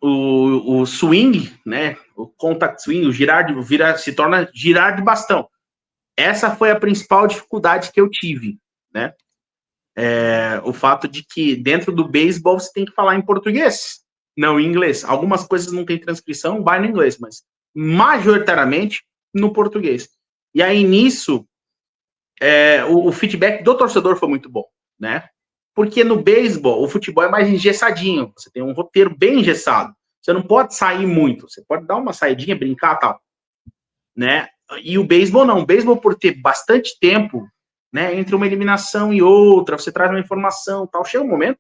o swing, né? O contact swing, o se torna girar de bastão. Essa foi a principal dificuldade que eu tive. Né? O fato de que dentro do beisebol você tem que falar em português, não em inglês. Algumas coisas não tem transcrição, vai no inglês, mas majoritariamente no português. E aí, nisso, o feedback do torcedor foi muito bom, né? Porque no beisebol, o futebol é mais engessadinho. Você tem um roteiro bem engessado. Você não pode sair muito. Você pode dar uma saidinha, brincar e tal. Né? E o beisebol não. O beisebol, por ter bastante tempo, né, entre uma eliminação e outra, você traz uma informação tal. Chega um momento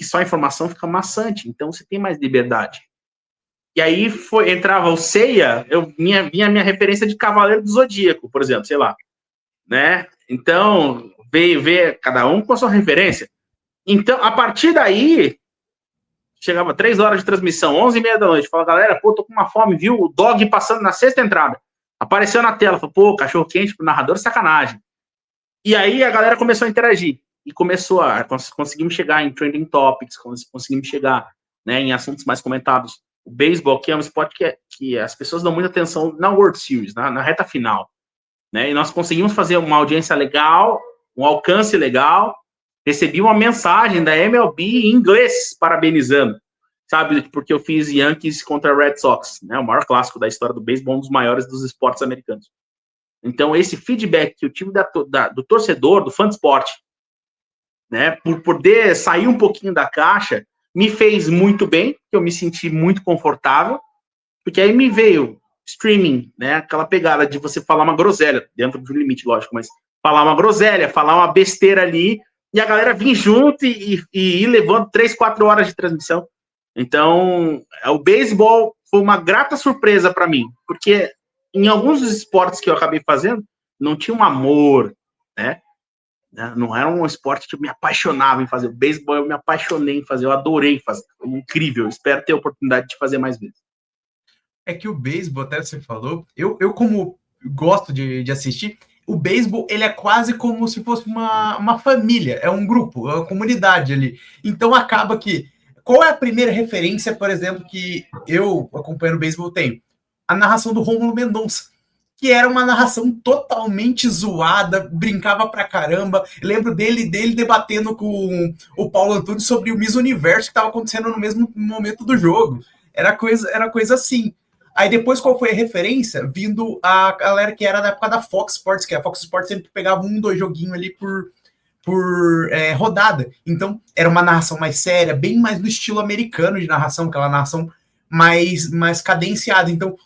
que só a informação fica maçante, então você tem mais liberdade. E aí entrava o Seiya, vinha a minha referência de Cavaleiro do Zodíaco, por exemplo, sei lá, né? Então, veio cada um com a sua referência. Então, a partir daí, chegava 3 horas de transmissão, 11h30 da noite, falava, galera, pô, tô com uma fome, viu? O dog passando na 6ª entrada. Apareceu na tela, falou, pô, cachorro quente pro narrador, sacanagem. E aí a galera começou a interagir. E conseguimos chegar em trending topics, conseguimos chegar, né, em assuntos mais comentados. O beisebol, que é um esporte que as pessoas dão muita atenção na World Series, na reta final. Né? E nós conseguimos fazer uma audiência legal, um alcance legal. Recebi uma mensagem da MLB em inglês parabenizando, sabe? Porque eu fiz Yankees contra Red Sox, né? O maior clássico da história do beisebol, um dos maiores dos esportes americanos. Então, esse feedback que eu tive do torcedor, do fã de esporte, né? Por poder sair um pouquinho da caixa, me fez muito bem, que eu me senti muito confortável, porque aí me veio streaming, né? Aquela pegada de você falar uma groselha, dentro do limite, lógico, mas falar uma groselha, falar uma besteira ali, e a galera vir junto e ir levando 3, 4 horas de transmissão. Então, o beisebol foi uma grata surpresa para mim, porque em alguns dos esportes que eu acabei fazendo, não tinha um amor, né? Não era um esporte que eu me apaixonava em fazer. O beisebol eu me apaixonei em fazer, eu adorei fazer. Foi incrível, espero ter a oportunidade de fazer mais vezes. É que o beisebol, até você falou, eu como gosto de assistir, o beisebol, ele é quase como se fosse uma família, é um grupo, é uma comunidade ali. Então acaba que... Qual é a primeira referência, por exemplo, que eu, acompanhando o beisebol, tenho? A narração do Rômulo Mendonça, que era uma narração totalmente zoada, brincava pra caramba. Eu lembro dele debatendo com o Paulo Antunes sobre o Miss Universo que estava acontecendo no mesmo momento do jogo. Era coisa assim. Aí depois, qual foi a referência? Vindo a galera que era da época da Fox Sports, que a Fox Sports sempre pegava 1, 2 joguinhos ali por rodada. Então, era uma narração mais séria, bem mais no estilo americano de narração, aquela narração mais cadenciada. Então,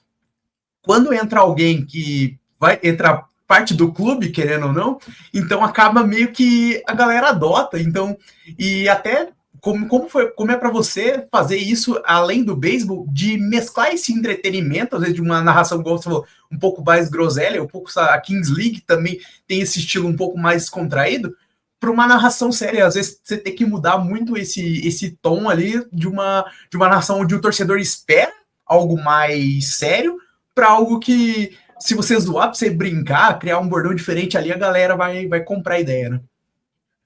quando entra alguém que vai entrar parte do clube, querendo ou não, então acaba meio que a galera adota. Então, e até como é para você fazer isso além do beisebol, de mesclar esse entretenimento, às vezes de uma narração, como você falou, um pouco mais groselha, um pouco a Kings League também tem esse estilo um pouco mais descontraído, para uma narração séria. Às vezes você tem que mudar muito esse tom ali de uma narração onde o torcedor espera algo mais sério para algo que, se você zoar, para você brincar, criar um bordão diferente ali, a galera vai comprar a ideia, né?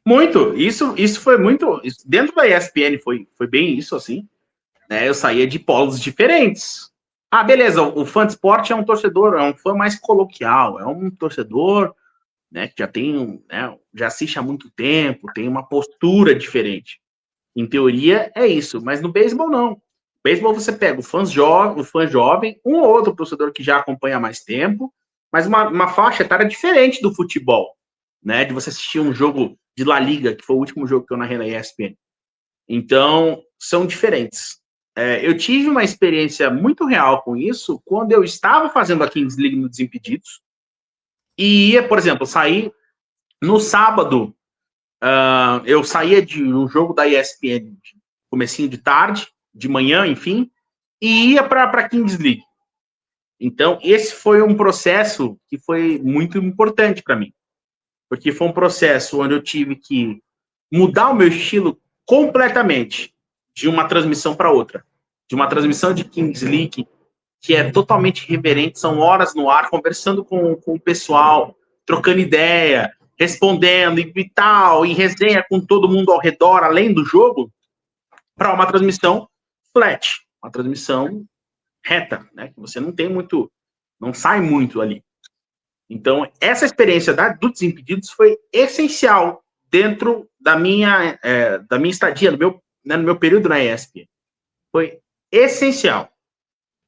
Muito. Isso foi muito... Dentro da ESPN foi bem isso, assim. Né? Eu saía de polos diferentes. Ah, beleza, o fã de esporte é um torcedor, é um fã mais coloquial, é um torcedor, né, que já tem, né, já assiste há muito tempo, tem uma postura diferente. Em teoria, é isso. Mas no beisebol, não. No beisebol, você pega o fã jovem, um ou outro torcedor que já acompanha há mais tempo, mas uma faixa etária diferente do futebol, né? De você assistir um jogo de La Liga, que foi o último jogo que eu narrei na ESPN. Então, são diferentes. Eu tive uma experiência muito real com isso quando eu estava fazendo a Kings League no Desimpedidos e ia, por exemplo, sair no sábado. Eu saía de um jogo da ESPN, comecinho de tarde, de manhã, enfim, e ia para a Kings League. Então, esse foi um processo que foi muito importante para mim, porque foi um processo onde eu tive que mudar o meu estilo completamente de uma transmissão para outra. De uma transmissão de Kings League, que é totalmente irreverente, são horas no ar, conversando com o pessoal, trocando ideia, respondendo e tal, em resenha com todo mundo ao redor, além do jogo, para uma transmissão flat, uma transmissão reta, né? Que você não tem muito, não sai muito ali. Então, essa experiência do Desimpedidos foi essencial dentro da minha estadia, no meu período na ESPN. Foi essencial.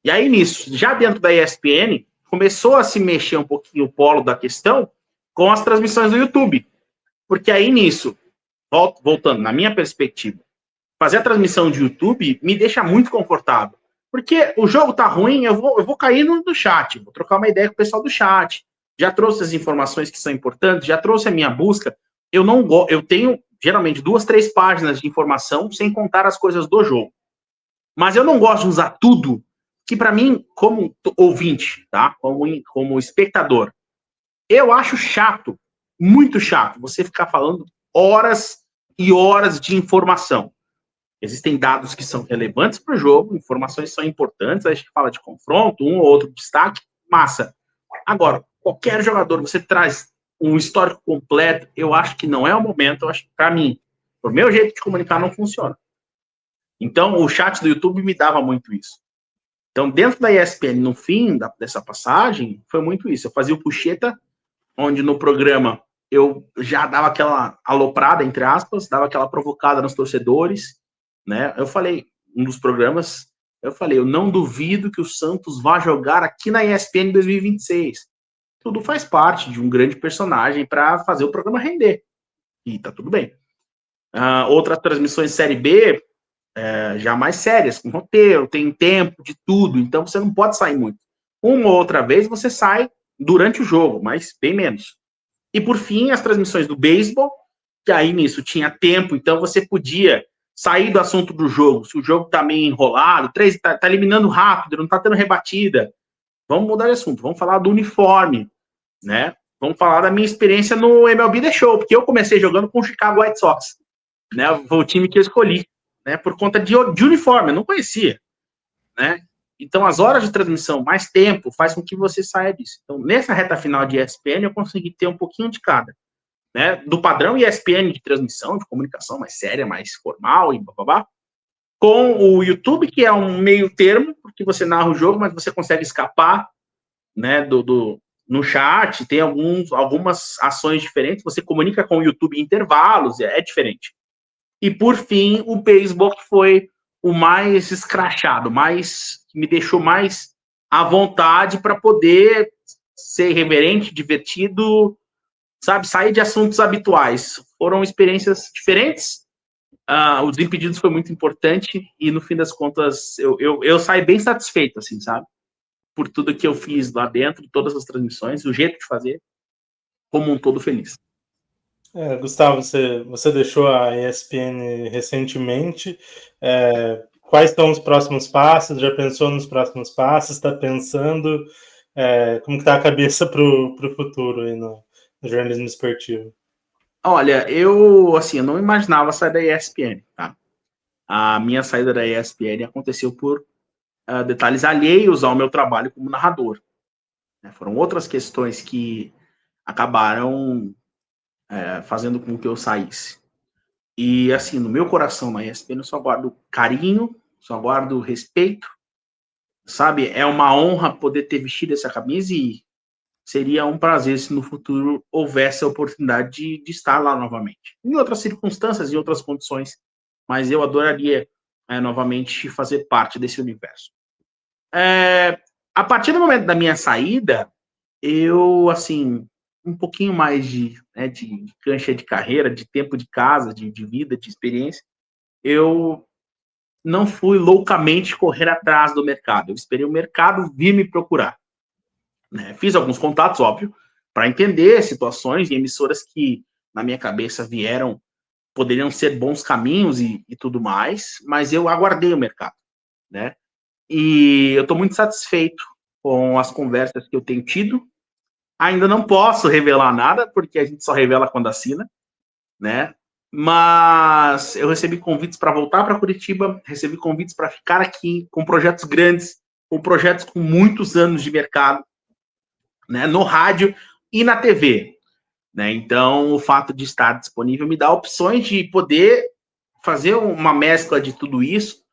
E aí, nisso, já dentro da ESPN, começou a se mexer um pouquinho o polo da questão com as transmissões do YouTube. Porque aí, nisso, voltando, na minha perspectiva, fazer a transmissão de YouTube me deixa muito confortável. Porque o jogo tá ruim, eu vou cair no chat, vou trocar uma ideia com o pessoal do chat. Já trouxe as informações que são importantes, já trouxe a minha busca. Eu tenho geralmente 2, 3 páginas de informação, sem contar as coisas do jogo. Mas eu não gosto de usar tudo, que para mim, como ouvinte, tá? Como espectador, eu acho chato, muito chato, você ficar falando horas e horas de informação. Existem dados que são relevantes para o jogo, informações são importantes, a gente fala de confronto, um ou outro destaque, massa. Agora, qualquer jogador, você traz um histórico completo, eu acho que não é o momento, eu acho que, para mim, o meu jeito de comunicar não funciona. Então, o chat do YouTube me dava muito isso. Então, dentro da ESPN, no fim dessa passagem, foi muito isso. Eu fazia o puxeta, onde no programa eu já dava aquela aloprada, entre aspas, dava aquela provocada nos torcedores, né? Eu falei, um dos programas, eu não duvido que o Santos vá jogar aqui na ESPN em 2026. Tudo faz parte de um grande personagem para fazer o programa render. E tá tudo bem. Outras transmissões Série B, já mais sérias, com roteiro, tem tempo de tudo, então você não pode sair muito. Uma ou outra vez você sai durante o jogo, mas bem menos. E por fim, as transmissões do beisebol, que aí nisso tinha tempo, então você podia sair do assunto do jogo. Se o jogo tá meio enrolado, tá eliminando rápido, não tá tendo rebatida, vamos mudar de assunto, vamos falar do uniforme, né? Vamos falar da minha experiência no MLB The Show, porque eu comecei jogando com o Chicago White Sox, né? Foi o time que eu escolhi, né? Por conta de uniforme, eu não conhecia, né? Então, as horas de transmissão, mais tempo, faz com que você saia disso. Então, nessa reta final de ESPN, eu consegui ter um pouquinho de cada, né? Do padrão ESPN de transmissão, de comunicação mais séria, mais formal e bababá, com o YouTube, que é um meio termo, porque você narra o jogo, mas você consegue escapar, né, no chat, tem algumas ações diferentes, você comunica com o YouTube em intervalos, é diferente. E, por fim, o beisebol, que foi o mais escrachado, que me deixou mais à vontade para poder ser irreverente, divertido, sabe, sair de assuntos habituais. Foram experiências diferentes. Os Desimpedidos foi muito importante e, no fim das contas, eu saí bem satisfeito, assim, sabe? Por tudo que eu fiz lá dentro, todas as transmissões, o jeito de fazer, como um todo feliz. Gustavo, você deixou a ESPN recentemente. Quais são os próximos passos? Já pensou nos próximos passos? Está pensando? Como que está a cabeça para o futuro aí no jornalismo esportivo? Olha, eu não imaginava sair da ESPN, tá? A minha saída da ESPN aconteceu por detalhes alheios ao meu trabalho como narrador. Né? Foram outras questões que acabaram fazendo com que eu saísse. E, assim, no meu coração, na ESPN, eu só guardo carinho, só guardo respeito, sabe? É uma honra poder ter vestido essa camisa e seria um prazer se no futuro houvesse a oportunidade de estar lá novamente. Em outras circunstâncias, em outras condições, mas eu adoraria novamente fazer parte desse universo. A partir do momento da minha saída, eu, assim, um pouquinho mais de cancha de carreira, de tempo de casa, de vida, de experiência, eu não fui loucamente correr atrás do mercado. Eu esperei o mercado vir me procurar. Né? Fiz alguns contatos, óbvio, para entender situações e emissoras que, na minha cabeça, poderiam ser bons caminhos e tudo mais, mas eu aguardei o mercado, né? E eu estou muito satisfeito com as conversas que eu tenho tido. Ainda não posso revelar nada, porque a gente só revela quando assina, né? Mas eu recebi convites para voltar para Curitiba, recebi convites para ficar aqui com projetos grandes, com projetos com muitos anos de mercado, né? No rádio e na TV. Né? Então, o fato de estar disponível me dá opções de poder fazer uma mescla de tudo isso,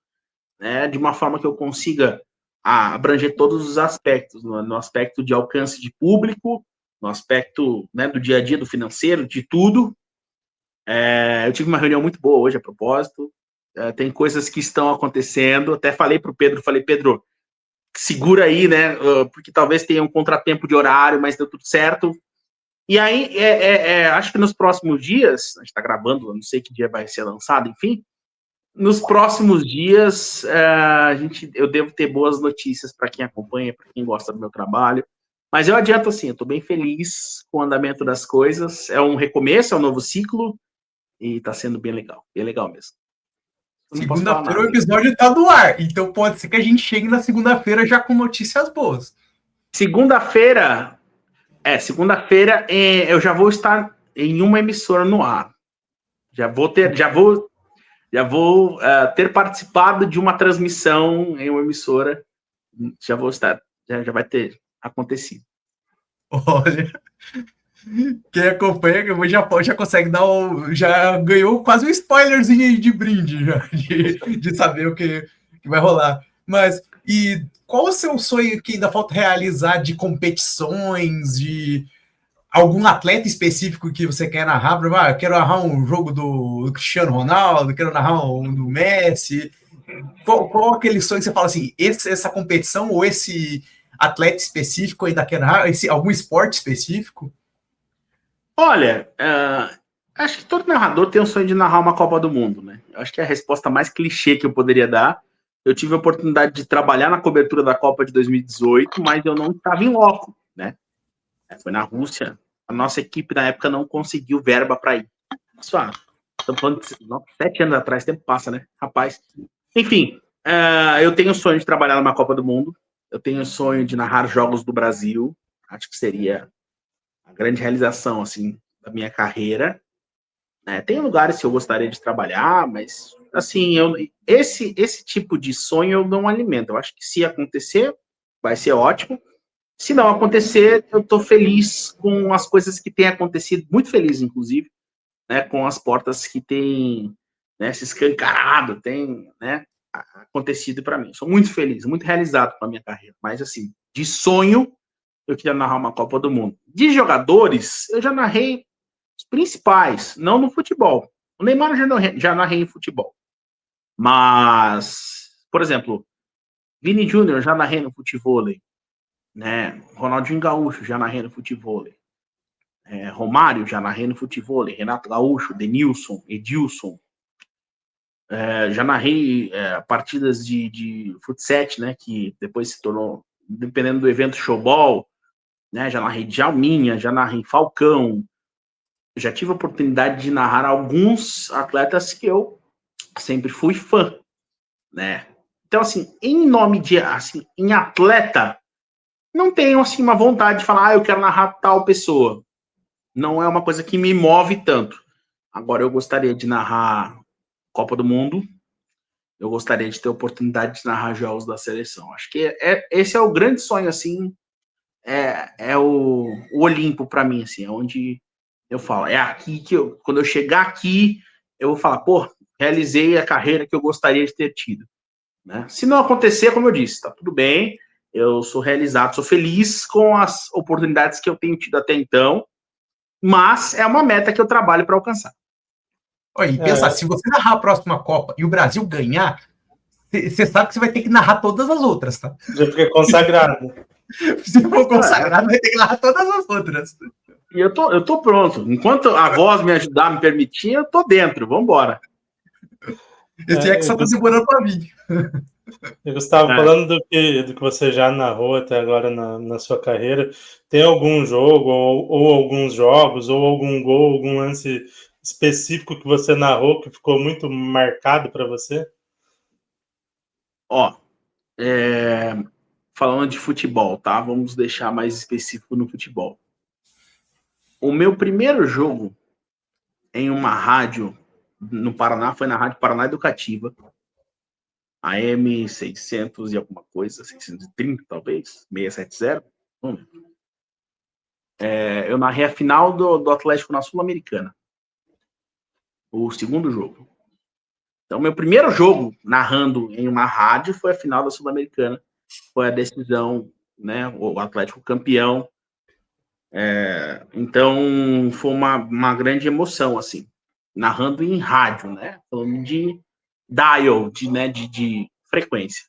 né? De uma forma que eu consiga abranger todos os aspectos, no aspecto de alcance de público, no aspecto, né, do dia a dia, do financeiro, de tudo. Eu tive uma reunião muito boa hoje, a propósito. Tem coisas que estão acontecendo. Até falei para o Pedro, Pedro, segura aí, né? Porque talvez tenha um contratempo de horário, mas deu tudo certo. E aí, acho que nos próximos dias, a gente está gravando, eu não sei que dia vai ser lançado, enfim, nos próximos dias, eu devo ter boas notícias para quem acompanha, para quem gosta do meu trabalho. Mas eu adianto assim, eu estou bem feliz com o andamento das coisas. É um recomeço, é um novo ciclo. E tá sendo bem legal mesmo. Eu não posso falar Segunda-feira o nada. episódio tá no ar, então pode ser que a gente chegue na segunda-feira já com notícias boas. Segunda-feira, eu já vou estar em uma emissora no ar. Já vou ter participado de uma transmissão em uma emissora. Já vou estar, já vai ter acontecido. Olha, quem acompanha já consegue dar já ganhou quase um spoilerzinho de brinde já, de saber o que vai rolar. Mas e qual o seu sonho que ainda falta realizar de competições, de algum atleta específico que você quer narrar? Eu quero narrar um jogo do Cristiano Ronaldo, quero narrar um do Messi. Qual aquele sonho que você fala assim, essa competição ou esse atleta específico ainda quer narrar? Algum esporte específico? Olha, acho que todo narrador tem o sonho de narrar uma Copa do Mundo, né? Eu acho que é a resposta mais clichê que eu poderia dar. Eu tive a oportunidade de trabalhar na cobertura da Copa de 2018, mas eu não estava em loco, né? Foi na Rússia. A nossa equipe na época não conseguiu verba para ir. Estamos falando de 7 anos atrás, tempo passa, né? Rapaz. Enfim, eu tenho o sonho de trabalhar numa Copa do Mundo. Eu tenho o sonho de narrar jogos do Brasil. Acho que seria a grande realização, assim, da minha carreira. Tem lugares que eu gostaria de trabalhar, mas, assim, esse tipo de sonho eu não alimento. Eu acho que se acontecer, vai ser ótimo. Se não acontecer, eu estou feliz com as coisas que têm acontecido, muito feliz, inclusive, né, com as portas que têm, né, se escancarado, tem, né, acontecido para mim. Sou muito feliz, muito realizado com a minha carreira. Mas, assim, de sonho, eu queria narrar uma Copa do Mundo. De jogadores, eu já narrei os principais, não no futebol. O Neymar eu já narrei em futebol. Mas, por exemplo, Vini Júnior já narrei no futevôlei, né? Ronaldinho Gaúcho já narrei no futevôlei. Romário já narrei no futevôlei. Renato Gaúcho, Denilson, Edilson. Já narrei partidas de futsal, né? Que depois se tornou, dependendo do evento, showball. Né? Já narrei Djalminha, já narrei Falcão. Já tive a oportunidade de narrar alguns atletas que eu sempre fui fã, né? Então, assim, em nome de, assim, em atleta, não tenho, assim, uma vontade de falar, eu quero narrar tal pessoa. Não é uma coisa que me move tanto. Agora, eu gostaria de narrar Copa do Mundo, eu gostaria de ter a oportunidade de narrar jogos da seleção. Acho que esse é o grande sonho, assim, o Olimpo para mim, assim, é onde eu falo, é aqui que quando eu chegar aqui, eu vou falar, pô, realizei a carreira que eu gostaria de ter tido. Né? Se não acontecer, como eu disse, tá tudo bem, eu sou realizado, sou feliz com as oportunidades que eu tenho tido até então, mas é uma meta que eu trabalho para alcançar. Olha, e pensar, se você narrar a próxima Copa e o Brasil ganhar, você sabe que você vai ter que narrar todas as outras, tá? Já fica consagrado. Se for consagrado, vai ter que narrar todas as outras. E eu tô pronto. Enquanto a voz me ajudar, me permitir, eu tô dentro. Vamos embora. Esse Hexa tá demorando para vir. Gustavo, falando do que você já narrou até agora na sua carreira, tem algum jogo, ou alguns jogos, ou algum gol, algum lance específico que você narrou que ficou muito marcado para você? Falando de futebol, tá? Vamos deixar mais específico no futebol. O meu primeiro jogo em uma rádio no Paraná foi na Rádio Paraná Educativa, AM 600 e alguma coisa, 630 talvez, 670. Eu narrei a final do Atlético na Sul-Americana, o segundo jogo. Então, meu primeiro jogo narrando em uma rádio foi a final da Sul-Americana, foi a decisão, né, o Atlético campeão. Então, foi uma grande emoção, assim, narrando em rádio, né, falando de dial, de frequência.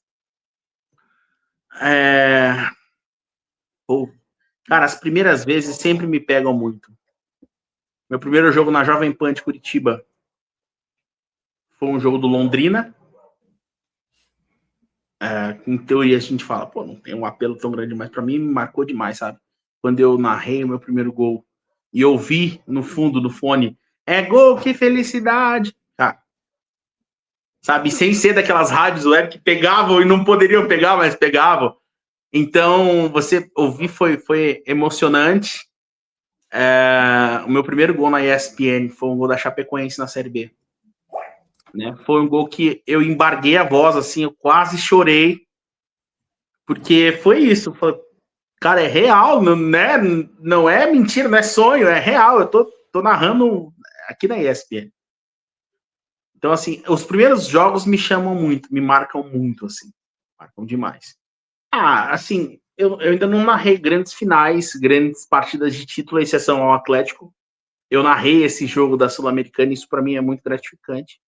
Cara, as primeiras vezes sempre me pegam muito. Meu primeiro jogo na Jovem Pan de Curitiba foi um jogo do Londrina. Em teoria a gente fala, pô, não tem um apelo tão grande, mas pra mim me marcou demais, sabe? Quando eu narrei o meu primeiro gol e ouvi no fundo do fone É gol, que felicidade. Cara, sabe, sem ser daquelas rádios web que pegavam e não poderiam pegar, mas pegavam. Então, você ouvir foi emocionante. O meu primeiro gol na ESPN foi um gol da Chapecoense na Série B. Né? Foi um gol que eu embarguei a voz, assim, eu quase chorei, porque foi isso. Cara, é real, não é mentira, não é sonho, é real. Eu tô narrando aqui na ESPN. Então, assim, os primeiros jogos me chamam muito, me marcam muito, assim. Marcam demais. Assim, eu ainda não narrei grandes finais, grandes partidas de título, exceção ao Atlético. Eu narrei esse jogo da Sul-Americana, isso para mim é muito gratificante.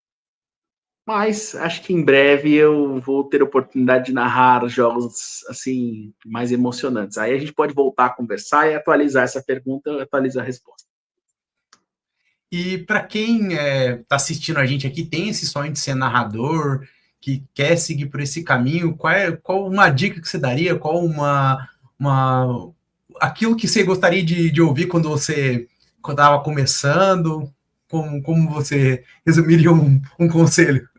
Mas acho que em breve eu vou ter a oportunidade de narrar jogos assim mais emocionantes. Aí a gente pode voltar a conversar e atualizar essa pergunta, atualizar a resposta. E para quem está assistindo a gente aqui, tem esse sonho de ser narrador, que quer seguir por esse caminho, qual uma dica que você daria? Qual aquilo que você gostaria de ouvir quando estava começando? Como você resumiria um conselho?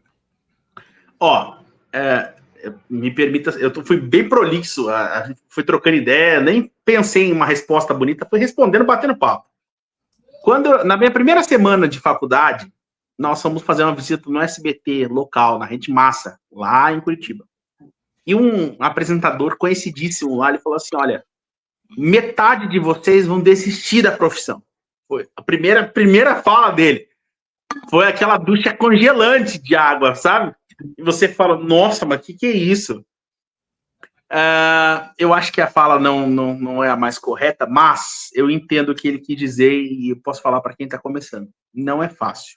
Me permita, eu fui bem prolixo, a gente foi trocando ideia, nem pensei em uma resposta bonita, fui respondendo, batendo papo. Na minha primeira semana de faculdade, nós fomos fazer uma visita no SBT local, na Rede Massa, lá em Curitiba. E um apresentador conhecidíssimo lá, ele falou assim, olha, metade de vocês vão desistir da profissão. Foi a primeira fala dele. Foi aquela ducha congelante de água, sabe? E você fala, nossa, mas que é isso? Eu acho que a fala não é a mais correta, mas eu entendo o que ele quis dizer e eu posso falar para quem está começando. Não é fácil.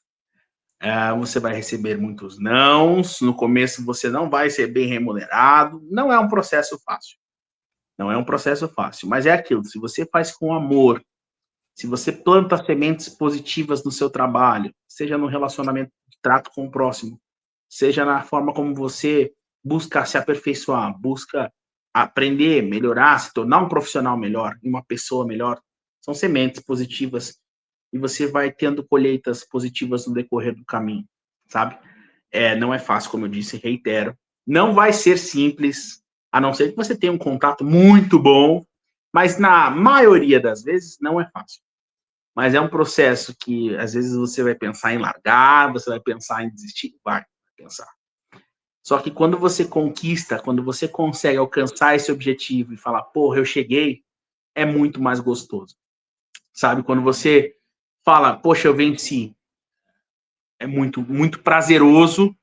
Você vai receber muitos nãos, no começo você não vai ser bem remunerado, não é um processo fácil. Não é um processo fácil, mas é aquilo, se você faz com amor, se você planta sementes positivas no seu trabalho, seja no relacionamento de trato com o próximo, seja na forma como você busca se aperfeiçoar, busca aprender, melhorar, se tornar um profissional melhor, uma pessoa melhor, são sementes positivas e você vai tendo colheitas positivas no decorrer do caminho, sabe? Não é fácil, como eu disse, reitero. Não vai ser simples, a não ser que você tenha um contato muito bom, mas na maioria das vezes não é fácil. Mas é um processo que, às vezes, você vai pensar em largar, você vai pensar em desistir, vai pensar. Só que quando você conquista, quando você consegue alcançar esse objetivo e falar, porra, eu cheguei, é muito mais gostoso. Sabe? Quando você fala, poxa, eu venci, é muito, muito prazeroso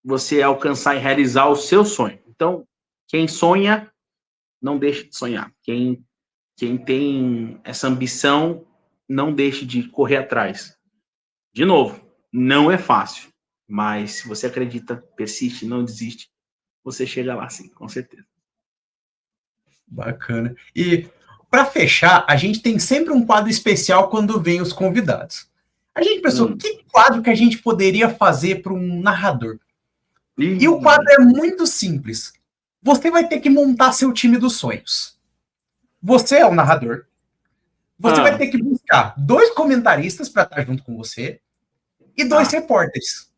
você alcançar e realizar o seu sonho. Então, quem sonha, não deixe de sonhar. Quem tem essa ambição, não deixe de correr atrás. De novo, não é fácil, mas se você acredita, persiste, não desiste, você chega lá sim, com certeza. Bacana. E para fechar, a gente tem sempre um quadro especial quando vem os convidados. A gente pensou, que quadro que a gente poderia fazer para um narrador? E o quadro é muito simples. Você vai ter que montar seu time dos sonhos. Você é o narrador. Você vai ter que buscar 2 comentaristas para estar junto com você e 2 repórteres.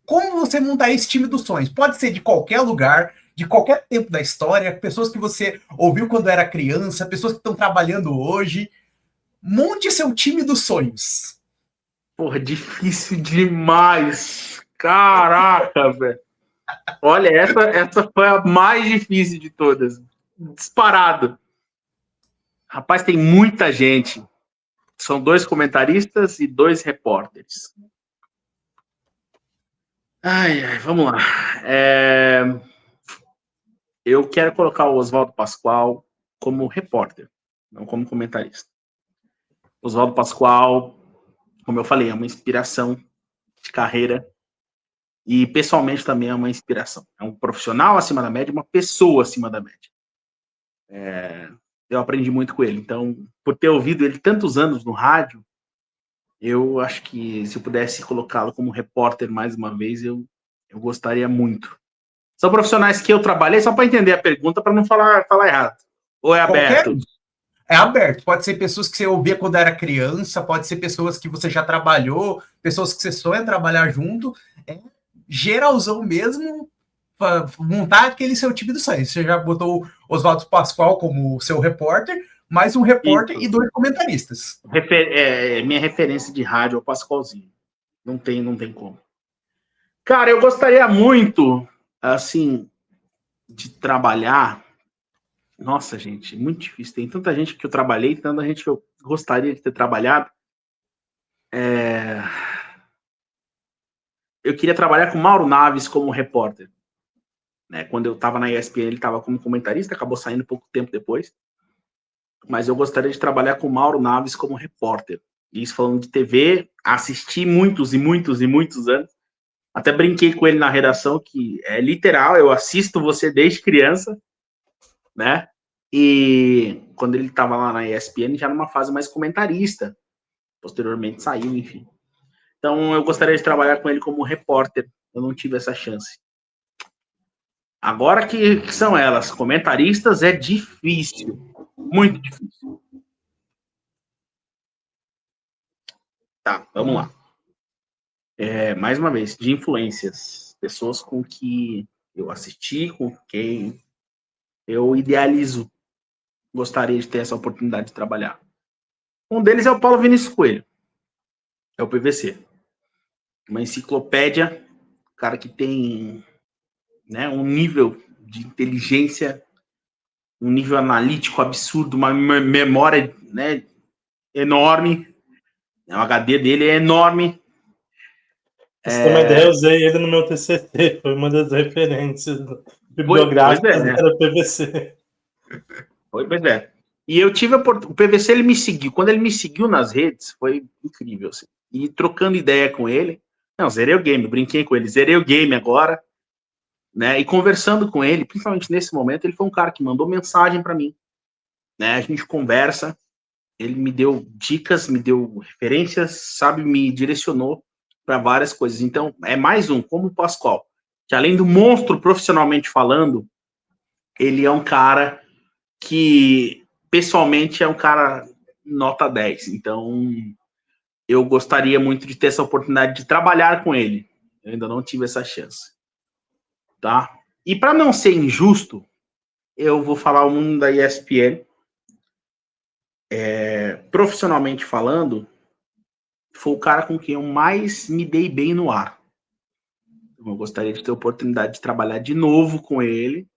Como você montar esse time dos sonhos? Pode ser de qualquer lugar, de qualquer tempo da história, pessoas que você ouviu quando era criança, pessoas que estão trabalhando hoje. Monte seu time dos sonhos. Porra, difícil demais. Caraca, velho. Olha, essa foi a mais difícil de todas. Disparado. Rapaz, tem muita gente. São 2 comentaristas e 2 repórteres. Vamos lá. Eu quero colocar o Oswaldo Pascoal como repórter, não como comentarista. Oswaldo Pascoal, como eu falei, é uma inspiração de carreira e pessoalmente também é uma inspiração. É um profissional acima da média, uma pessoa acima da média. Eu aprendi muito com ele. Então, por ter ouvido ele tantos anos no rádio, eu acho que se eu pudesse colocá-lo como repórter mais uma vez, eu gostaria muito. São profissionais que eu trabalhei, só para entender a pergunta, para não falar errado. Ou é aberto? é aberto. Pode ser pessoas que você ouvia quando era criança, pode ser pessoas que você já trabalhou, pessoas que você sonha trabalhar junto. É geralzão mesmo, para montar aquele seu time do sonho. Você já botou o Oswaldo Pascoal como seu repórter, mais um repórter e 2 comentaristas. Minha referência de rádio é o Pascoalzinho. Não tem como. Cara, eu gostaria muito, assim, de trabalhar. Nossa, gente, muito difícil. Tem tanta gente que eu trabalhei, tanta gente que eu gostaria de ter trabalhado. Eu queria trabalhar com o Mauro Naves como repórter. Né? Quando eu estava na ESPN, ele estava como comentarista, acabou saindo pouco tempo depois. Mas eu gostaria de trabalhar com o Mauro Naves como repórter. Isso falando de TV, assisti muitos anos. Até brinquei com ele na redação, que é literal, eu assisto você desde criança, né? E quando ele estava lá na ESPN, já numa fase mais comentarista. Posteriormente saiu, enfim. Então eu gostaria de trabalhar com ele como repórter. Eu não tive essa chance. Agora que são elas, comentaristas, é difícil. Muito difícil. Tá, vamos lá. Mais uma vez, de influências. Pessoas com que eu assisti, com quem eu idealizo. Gostaria de ter essa oportunidade de trabalhar. Um deles é o Paulo Vinícius Coelho. É o PVC. Uma enciclopédia, cara que tem, né, um nível de inteligência, um nível analítico absurdo, uma memória, né, enorme. O HD dele é enorme. Pra você ter uma ideia, eu usei ele no meu TCC, foi uma das referências bibliográficas era PVC. Pois é. E eu tive o PVC, ele me seguiu. Quando ele me seguiu nas redes, foi incrível, assim. E trocando ideia com ele, não, zerei o game, brinquei com ele, zerei o game agora, né? E conversando com ele, principalmente nesse momento, ele foi um cara que mandou mensagem para mim, né? A gente conversa, ele me deu dicas, me deu referências, sabe, me direcionou para várias coisas. Então, é mais um, como o Pascoal, que além do monstro profissionalmente falando, ele é um cara que pessoalmente é um cara nota 10. Então, eu gostaria muito de ter essa oportunidade de trabalhar com ele. Eu ainda não tive essa chance. Tá? E para não ser injusto, eu vou falar o mundo da ESPN. Profissionalmente falando, foi o cara com quem eu mais me dei bem no ar. Eu gostaria de ter a oportunidade de trabalhar de novo com ele.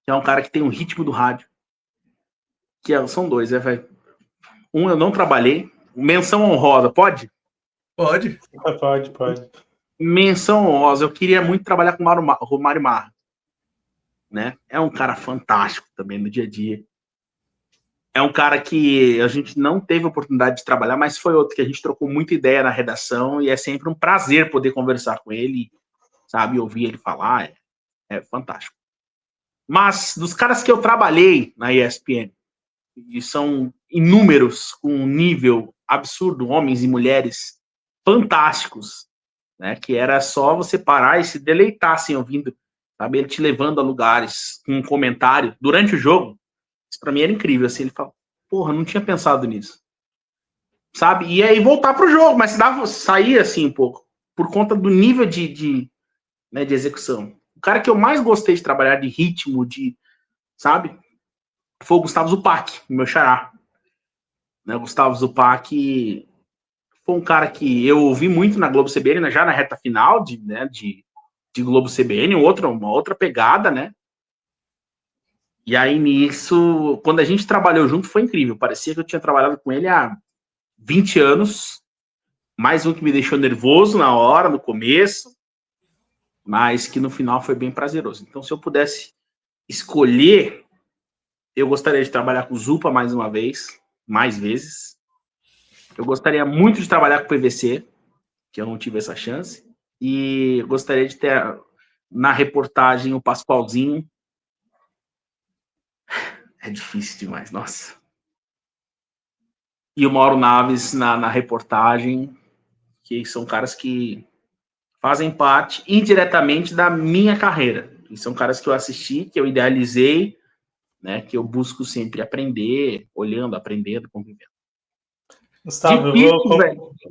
Que é um cara que tem um ritmo do rádio. São dois, velho. Um eu não trabalhei. Menção honrosa, pode? Pode. Pode. Menção honrosa, eu queria muito trabalhar com o Romário Marra. Né? É um cara fantástico também no dia a dia. É um cara que a gente não teve oportunidade de trabalhar, mas foi outro que a gente trocou muita ideia na redação e é sempre um prazer poder conversar com ele, sabe, ouvir ele falar, é fantástico. Mas dos caras que eu trabalhei na ESPN, e são inúmeros, com um nível absurdo, homens e mulheres fantásticos, né, que era só você parar e se deleitar assim, ouvindo, sabe, ele te levando a lugares com um comentário durante o jogo. Isso pra mim era incrível, assim, ele fala, porra, não tinha pensado nisso, sabe, e aí voltar pro jogo, mas sair assim um pouco, por conta do nível né, de execução. O cara que eu mais gostei de trabalhar de ritmo, sabe, foi o Gustavo Zupac, meu xará. Né, o Gustavo Zupac foi um cara que eu ouvi muito na Globo CBN, né, já na reta final de Globo CBN, uma outra pegada, né? E aí nisso, quando a gente trabalhou junto, foi incrível. Parecia que eu tinha trabalhado com ele há 20 anos. Mais um que me deixou nervoso na hora, no começo, mas que no final foi bem prazeroso. Então, se eu pudesse escolher, eu gostaria de trabalhar com o Zupa mais uma vez, mais vezes. Eu gostaria muito de trabalhar com o PVC, que eu não tive essa chance. E gostaria de ter na reportagem o Pascoalzinho. É difícil demais, nossa. E o Mauro Naves na reportagem, que são caras que fazem parte indiretamente da minha carreira. E são caras que eu assisti, que eu idealizei, né? Que eu busco sempre aprender, olhando, aprendendo, convivendo. Gustavo,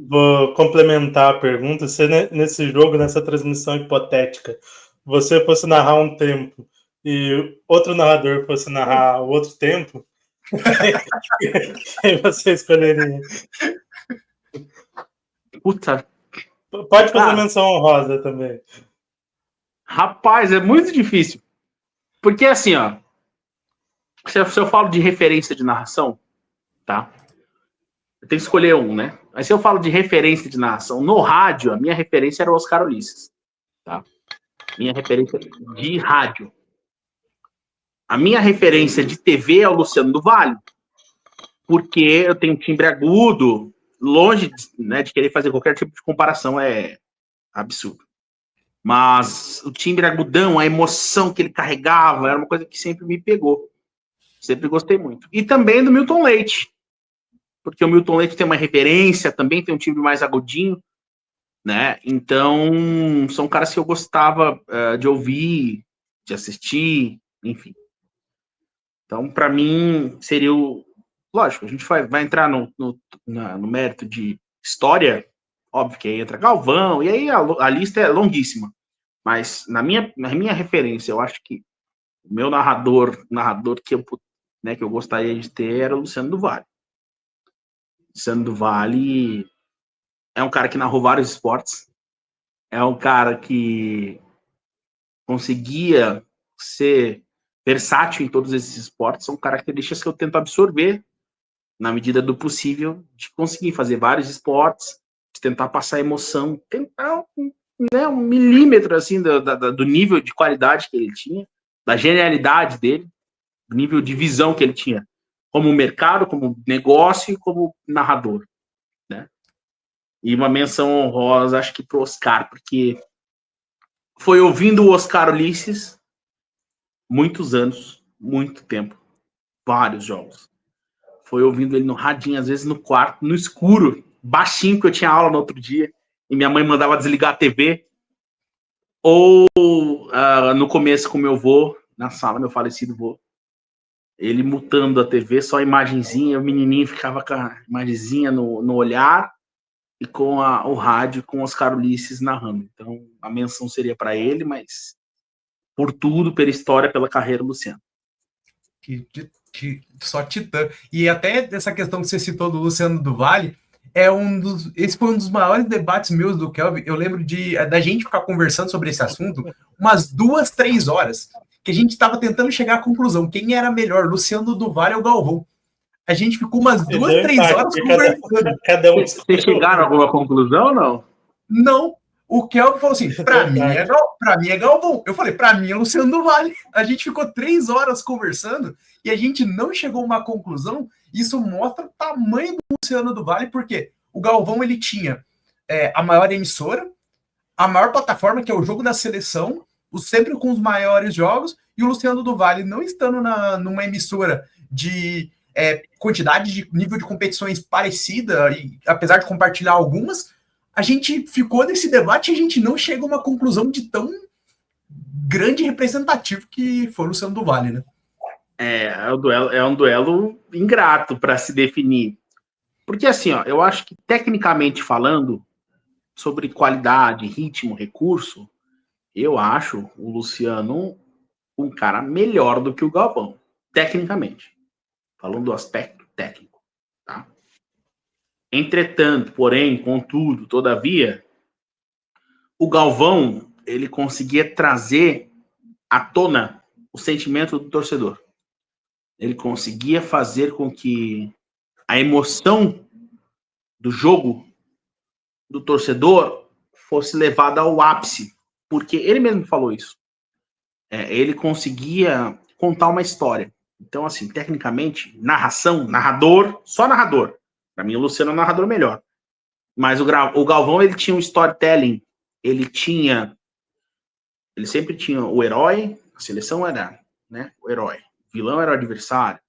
vou complementar a pergunta. Se nesse jogo, nessa transmissão hipotética, você fosse narrar um tempo e outro narrador fosse narrar o outro tempo, quem você escolheria? Puta. Pode fazer menção honrosa também. Rapaz, é muito difícil. Porque assim, ó. Se eu falo de referência de narração, tá? Eu tenho que escolher um, né? Mas se eu falo de referência de narração, no rádio, a minha referência era o Oscar Ulisses, tá? Minha referência de rádio. A minha referência de TV é o Luciano do Vale, porque eu tenho um timbre agudo, longe, né, de querer fazer qualquer tipo de comparação, é absurdo. Mas o timbre agudão, a emoção que ele carregava, era uma coisa que sempre me pegou. Sempre gostei muito. E também do Milton Leite, porque o Milton Leite tem uma referência, também tem um timbre mais agudinho, né? Então, são caras que eu gostava de ouvir, de assistir, enfim. Então, para mim, seria o... Lógico, a gente vai entrar no mérito de história, óbvio que aí entra Galvão, e aí a lista é longuíssima. Mas, na minha referência, eu acho que o meu narrador que eu gostaria de ter era o Luciano do Vale. Luciano do Vale é um cara que narrou vários esportes, é um cara que conseguia ser versátil em todos esses esportes, são características que eu tento absorver na medida do possível, de conseguir fazer vários esportes, de tentar passar emoção, tentar um milímetro assim do nível de qualidade que ele tinha, da genialidade dele, do nível de visão que ele tinha, como mercado, como negócio e como narrador, né? E uma menção honrosa, acho que pro Oscar, porque foi ouvindo o Oscar Ulisses muitos anos, muito tempo, vários jogos. Foi ouvindo ele no radinho, às vezes no quarto, no escuro, baixinho, porque eu tinha aula no outro dia, e minha mãe mandava desligar a TV. Ou no começo com meu avô, na sala, meu falecido avô, ele mutando a TV, só a imagenzinha, o menininho ficava com a imagenzinha no olhar, e com o rádio, com Oscar Ulisses narrando. Então, a menção seria para ele, mas por tudo, pela história, pela carreira do Luciano. Que só titã. E até essa questão que você citou do Luciano do Vale, esse foi um dos maiores debates meus do Kelvin. Eu lembro da gente ficar conversando sobre esse assunto umas 2, 3 horas, que a gente estava tentando chegar à conclusão, quem era melhor, Luciano do Vale ou Galvão? A gente ficou umas 2, 3 horas conversando. Vocês chegaram a alguma conclusão ou não? Não. O Kelvin falou assim, pra mim é Galvão. Eu falei, pra mim é Luciano do Vale. A gente ficou 3 horas conversando e a gente não chegou a uma conclusão. Isso mostra o tamanho do Luciano do Vale, porque o Galvão, ele tinha a maior emissora, a maior plataforma, que é o jogo da seleção, sempre com os maiores jogos, e o Luciano do Vale não estando numa emissora de quantidade de nível de competições parecida, e apesar de compartilhar algumas, a gente ficou nesse debate e a gente não chega a uma conclusão de tão grande e representativo que foi o Luciano do Vale, né? É um duelo ingrato para se definir. Porque assim, ó, eu acho que tecnicamente falando, sobre qualidade, ritmo, recurso, eu acho o Luciano um cara melhor do que o Galvão, tecnicamente. Falando do aspecto técnico, tá? Entretanto, porém, contudo, todavia, o Galvão, ele conseguia trazer à tona o sentimento do torcedor. Ele conseguia fazer com que a emoção do jogo do torcedor fosse levada ao ápice, porque ele mesmo falou isso. Ele conseguia contar uma história. Então, assim, tecnicamente, narração, narrador, só narrador. Para mim, o Luciano é um narrador melhor. Mas o Galvão, ele tinha um storytelling. Ele sempre tinha o herói, a seleção era, né, o herói. O vilão era o adversário.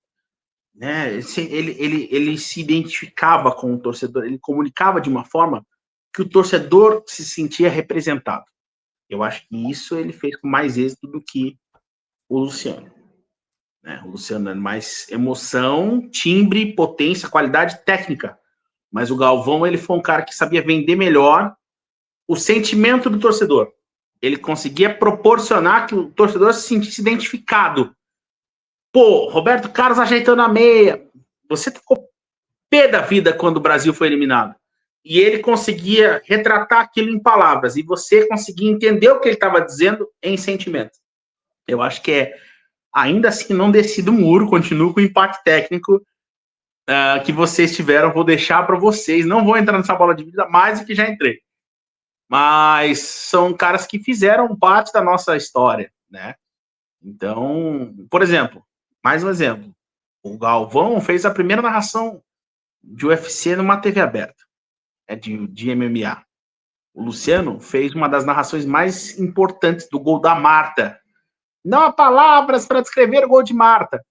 Né? Ele se identificava com o torcedor, ele comunicava de uma forma que o torcedor se sentia representado. Eu acho que isso ele fez com mais êxito do que o Luciano. né? O Luciano é mais emoção, timbre, potência, qualidade técnica. Mas o Galvão, ele foi um cara que sabia vender melhor o sentimento do torcedor. Ele conseguia proporcionar que o torcedor se sentisse identificado. Pô, Roberto Carlos ajeitando a meia. Você ficou pé da vida quando o Brasil foi eliminado. E ele conseguia retratar aquilo em palavras. E você conseguia entender o que ele estava dizendo em sentimento. Eu acho que ainda assim, não desci do muro. Continuo com o empate técnico que vocês tiveram. Vou deixar para vocês. Não vou entrar nessa bola de vida mais do que já entrei. Mas são caras que fizeram parte da nossa história, né? Então, por exemplo, mais um exemplo. O Galvão fez a primeira narração de UFC numa TV aberta, de MMA. O Luciano fez uma das narrações mais importantes do gol da Marta. Não há palavras para descrever o gol de Marta,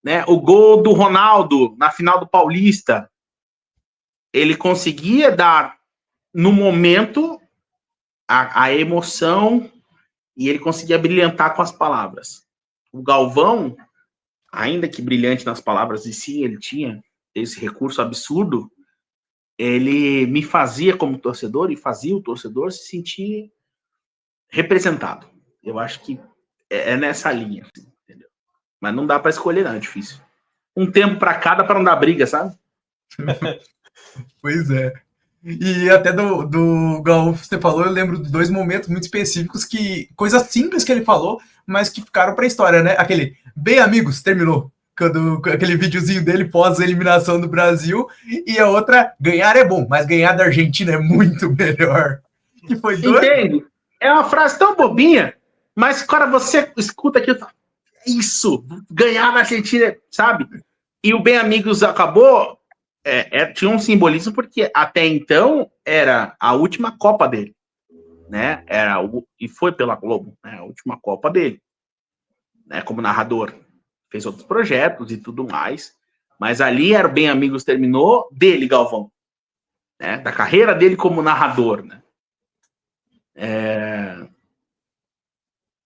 né? O gol do Ronaldo na final do Paulista. Ele conseguia dar, no momento, a emoção, e ele conseguia brilhantar com as palavras. O Galvão, ainda que brilhante nas palavras, e sim, ele tinha esse recurso absurdo, ele me fazia como torcedor e fazia o torcedor se sentir representado. Eu acho que é nessa linha, assim, entendeu? Mas não dá para escolher, não, é difícil. Um tempo para cada para não dar briga, sabe? Pois é. E até do Gal, você falou, eu lembro de 2 momentos muito específicos, coisas simples que ele falou, mas que ficaram para a história, né? Aquele, bem amigos, terminou. Aquele videozinho dele pós-eliminação do Brasil, e a outra, ganhar é bom, mas ganhar da Argentina é muito melhor. Que foi doido. Entendo. É uma frase tão bobinha, mas, cara, você escuta aquilo e fala, isso, ganhar na Argentina, sabe? E o Bem Amigos acabou, tinha um simbolismo, porque até então era a última Copa dele, né? E foi pela Globo, né? A última Copa dele, né? Como narrador. Fez outros projetos e tudo mais, mas ali era o Bem Amigos, terminou dele, Galvão, né? Da carreira dele como narrador, né?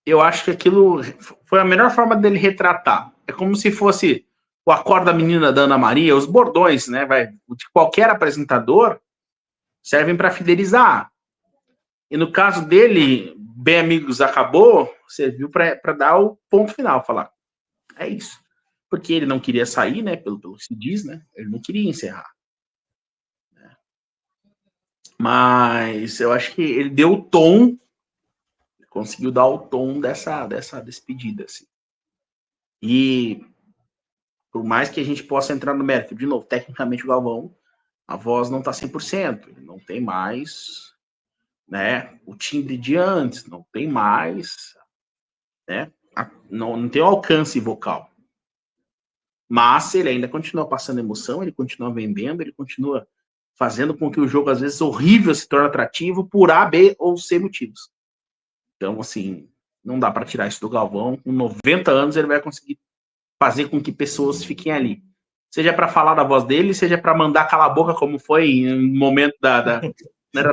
Eu acho que aquilo foi a melhor forma dele retratar. É como se fosse o Acorda Menina da Ana Maria, os bordões, né? De qualquer apresentador servem para fidelizar. E no caso dele, Bem Amigos acabou, serviu para dar o ponto final, falar, é isso. Porque ele não queria sair, né? Pelo que se diz, né? Ele não queria encerrar. Mas eu acho que ele deu o tom, conseguiu dar o tom dessa despedida, assim. E por mais que a gente possa entrar no mérito, de novo, tecnicamente o Galvão, a voz não está 100%, ele não tem mais, né, o timbre de antes, não tem mais, né, não tem o alcance vocal. Mas ele ainda continua passando emoção, ele continua vendendo, ele continua fazendo com que o jogo, às vezes, horrível, se torne atrativo por A, B ou C motivos. Então, assim, não dá para tirar isso do Galvão. Com 90 anos, ele vai conseguir fazer com que pessoas fiquem ali. Seja para falar da voz dele, seja para mandar calar a boca, como foi em um momento da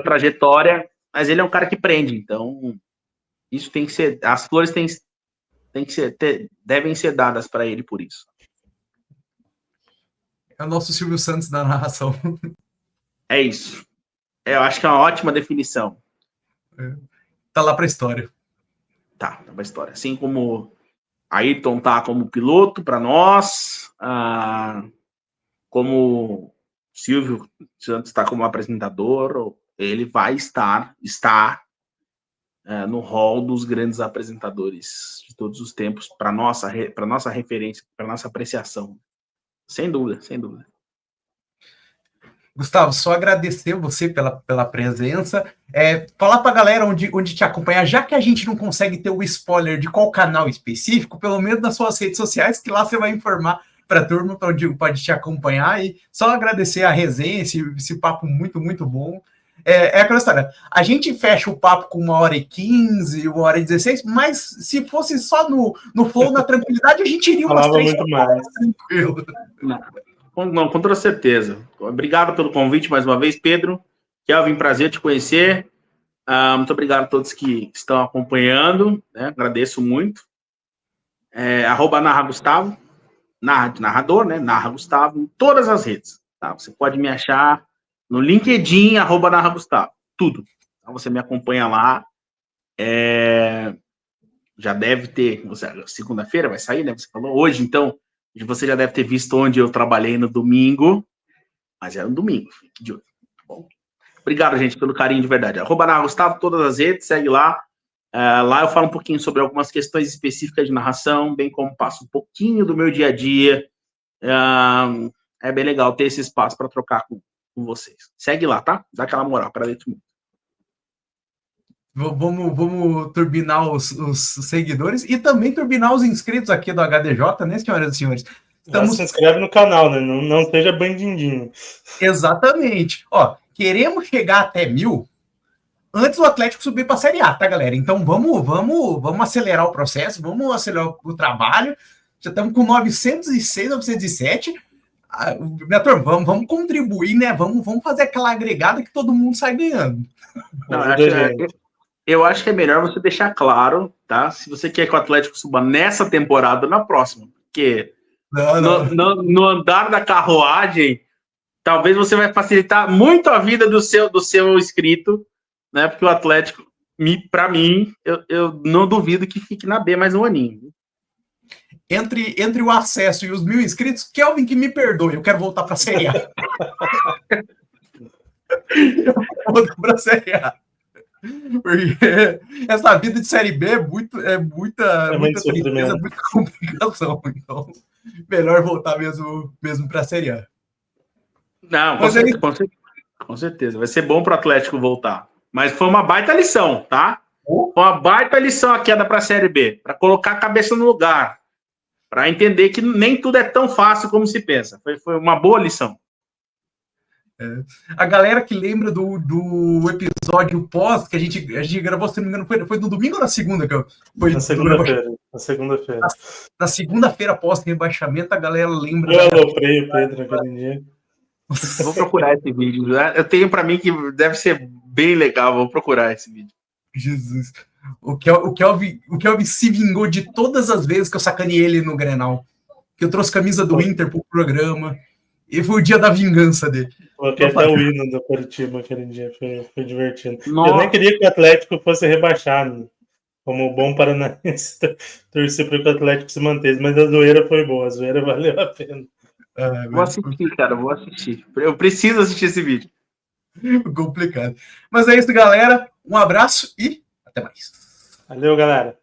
trajetória. Mas ele é um cara que prende. Então, isso tem que ser... As flores devem ser dadas para ele por isso. É o nosso Silvio Santos da narração. É isso. Eu acho que é uma ótima definição. Tá lá pra história. Tá pra história. Assim como Ayrton tá como piloto para nós, como Silvio Santos está como apresentador, ele vai está no hall dos grandes apresentadores de todos os tempos, para nossa referência, para nossa apreciação. Sem dúvida, sem dúvida. Gustavo, só agradecer você pela presença. Falar para a galera onde te acompanhar, já que a gente não consegue ter o spoiler de qual canal específico, pelo menos nas suas redes sociais, que lá você vai informar para a turma para onde pode te acompanhar. E só agradecer a resenha, esse papo muito, muito bom. É aquela história, a gente fecha o papo com 1h15, 1h16, mas se fosse só no flow, na tranquilidade, a gente iria umas 3 horas tranquilo. Não, com toda certeza. Obrigado pelo convite mais uma vez, Pedro. Kelvin, prazer te conhecer. Muito obrigado a todos que estão acompanhando, né? Agradeço muito. @narragustavo, narrador, né? Narra Gustavo, em todas as redes. Tá? Você pode me achar no LinkedIn, @narragustavo, tudo. Então você me acompanha lá. Já deve ter, segunda-feira vai sair, né? Você falou hoje, então você já deve ter visto onde eu trabalhei no domingo, mas era no domingo, fique de olho, tá bom? Obrigado, gente, pelo carinho de verdade. @narragustavo, todas as redes, segue lá. Lá eu falo um pouquinho sobre algumas questões específicas de narração, bem como passo um pouquinho do meu dia a dia. É bem legal ter esse espaço para trocar com vocês. Segue lá, tá? Dá aquela moral, para dentro muito. Vamos turbinar os seguidores e também turbinar os inscritos aqui do HDJ, né, senhoras e senhores? Se inscreve no canal, né? Não seja bandindinho. Exatamente. Ó, queremos chegar até 1000 antes do Atlético subir para a Série A, tá, galera? Então vamos acelerar o processo, vamos acelerar o trabalho. Já estamos com 906, 907. Minha turma, vamos contribuir, né? Vamos fazer aquela agregada que todo mundo sai ganhando. Não, eu acho que é melhor você deixar claro, tá? Se você quer que o Atlético suba nessa temporada ou na próxima. Porque no andar da carruagem, talvez você vai facilitar muito a vida do seu inscrito, né? Porque o Atlético, para mim, eu não duvido que fique na B mais um aninho. Entre o acesso e os 1000 inscritos, Kelvin que me perdoe, eu quero voltar para a Série A. Eu vou voltar para a Série A. Porque essa vida de Série B é muita tristeza, muita complicação. Então, melhor voltar mesmo para a Série A. Não, com certeza. Vai ser bom para o Atlético voltar. Mas foi uma baita lição, tá? Foi uma baita lição a queda para a Série B. Para colocar a cabeça no lugar. Para entender que nem tudo é tão fácil como se pensa. Foi uma boa lição. A galera que lembra do episódio pós, que a gente gravou, se não me engano, foi no domingo ou na segunda? Na segunda-feira. Na segunda-feira após o rebaixamento, a galera lembra. Eu aloprei o Pedro aquele dia. Vou procurar esse vídeo. Eu tenho para mim que deve ser bem legal. Vou procurar esse vídeo. Jesus. O Kelvin se vingou de todas as vezes que eu sacaneei ele no Grenal. Que eu trouxe camisa do Inter pro programa. E foi o dia da vingança dele. Coloquei até o hino do Curitiba aquele dia, foi divertido. Nossa. Eu nem queria que o Atlético fosse rebaixado. Como bom paranaense, torcer para que o Atlético se mantesse, mas a zoeira foi boa, a zoeira valeu a pena. Vou assistir, cara, vou assistir. Eu preciso assistir esse vídeo. Complicado. Mas é isso, galera. Um abraço e até mais. Valeu, galera.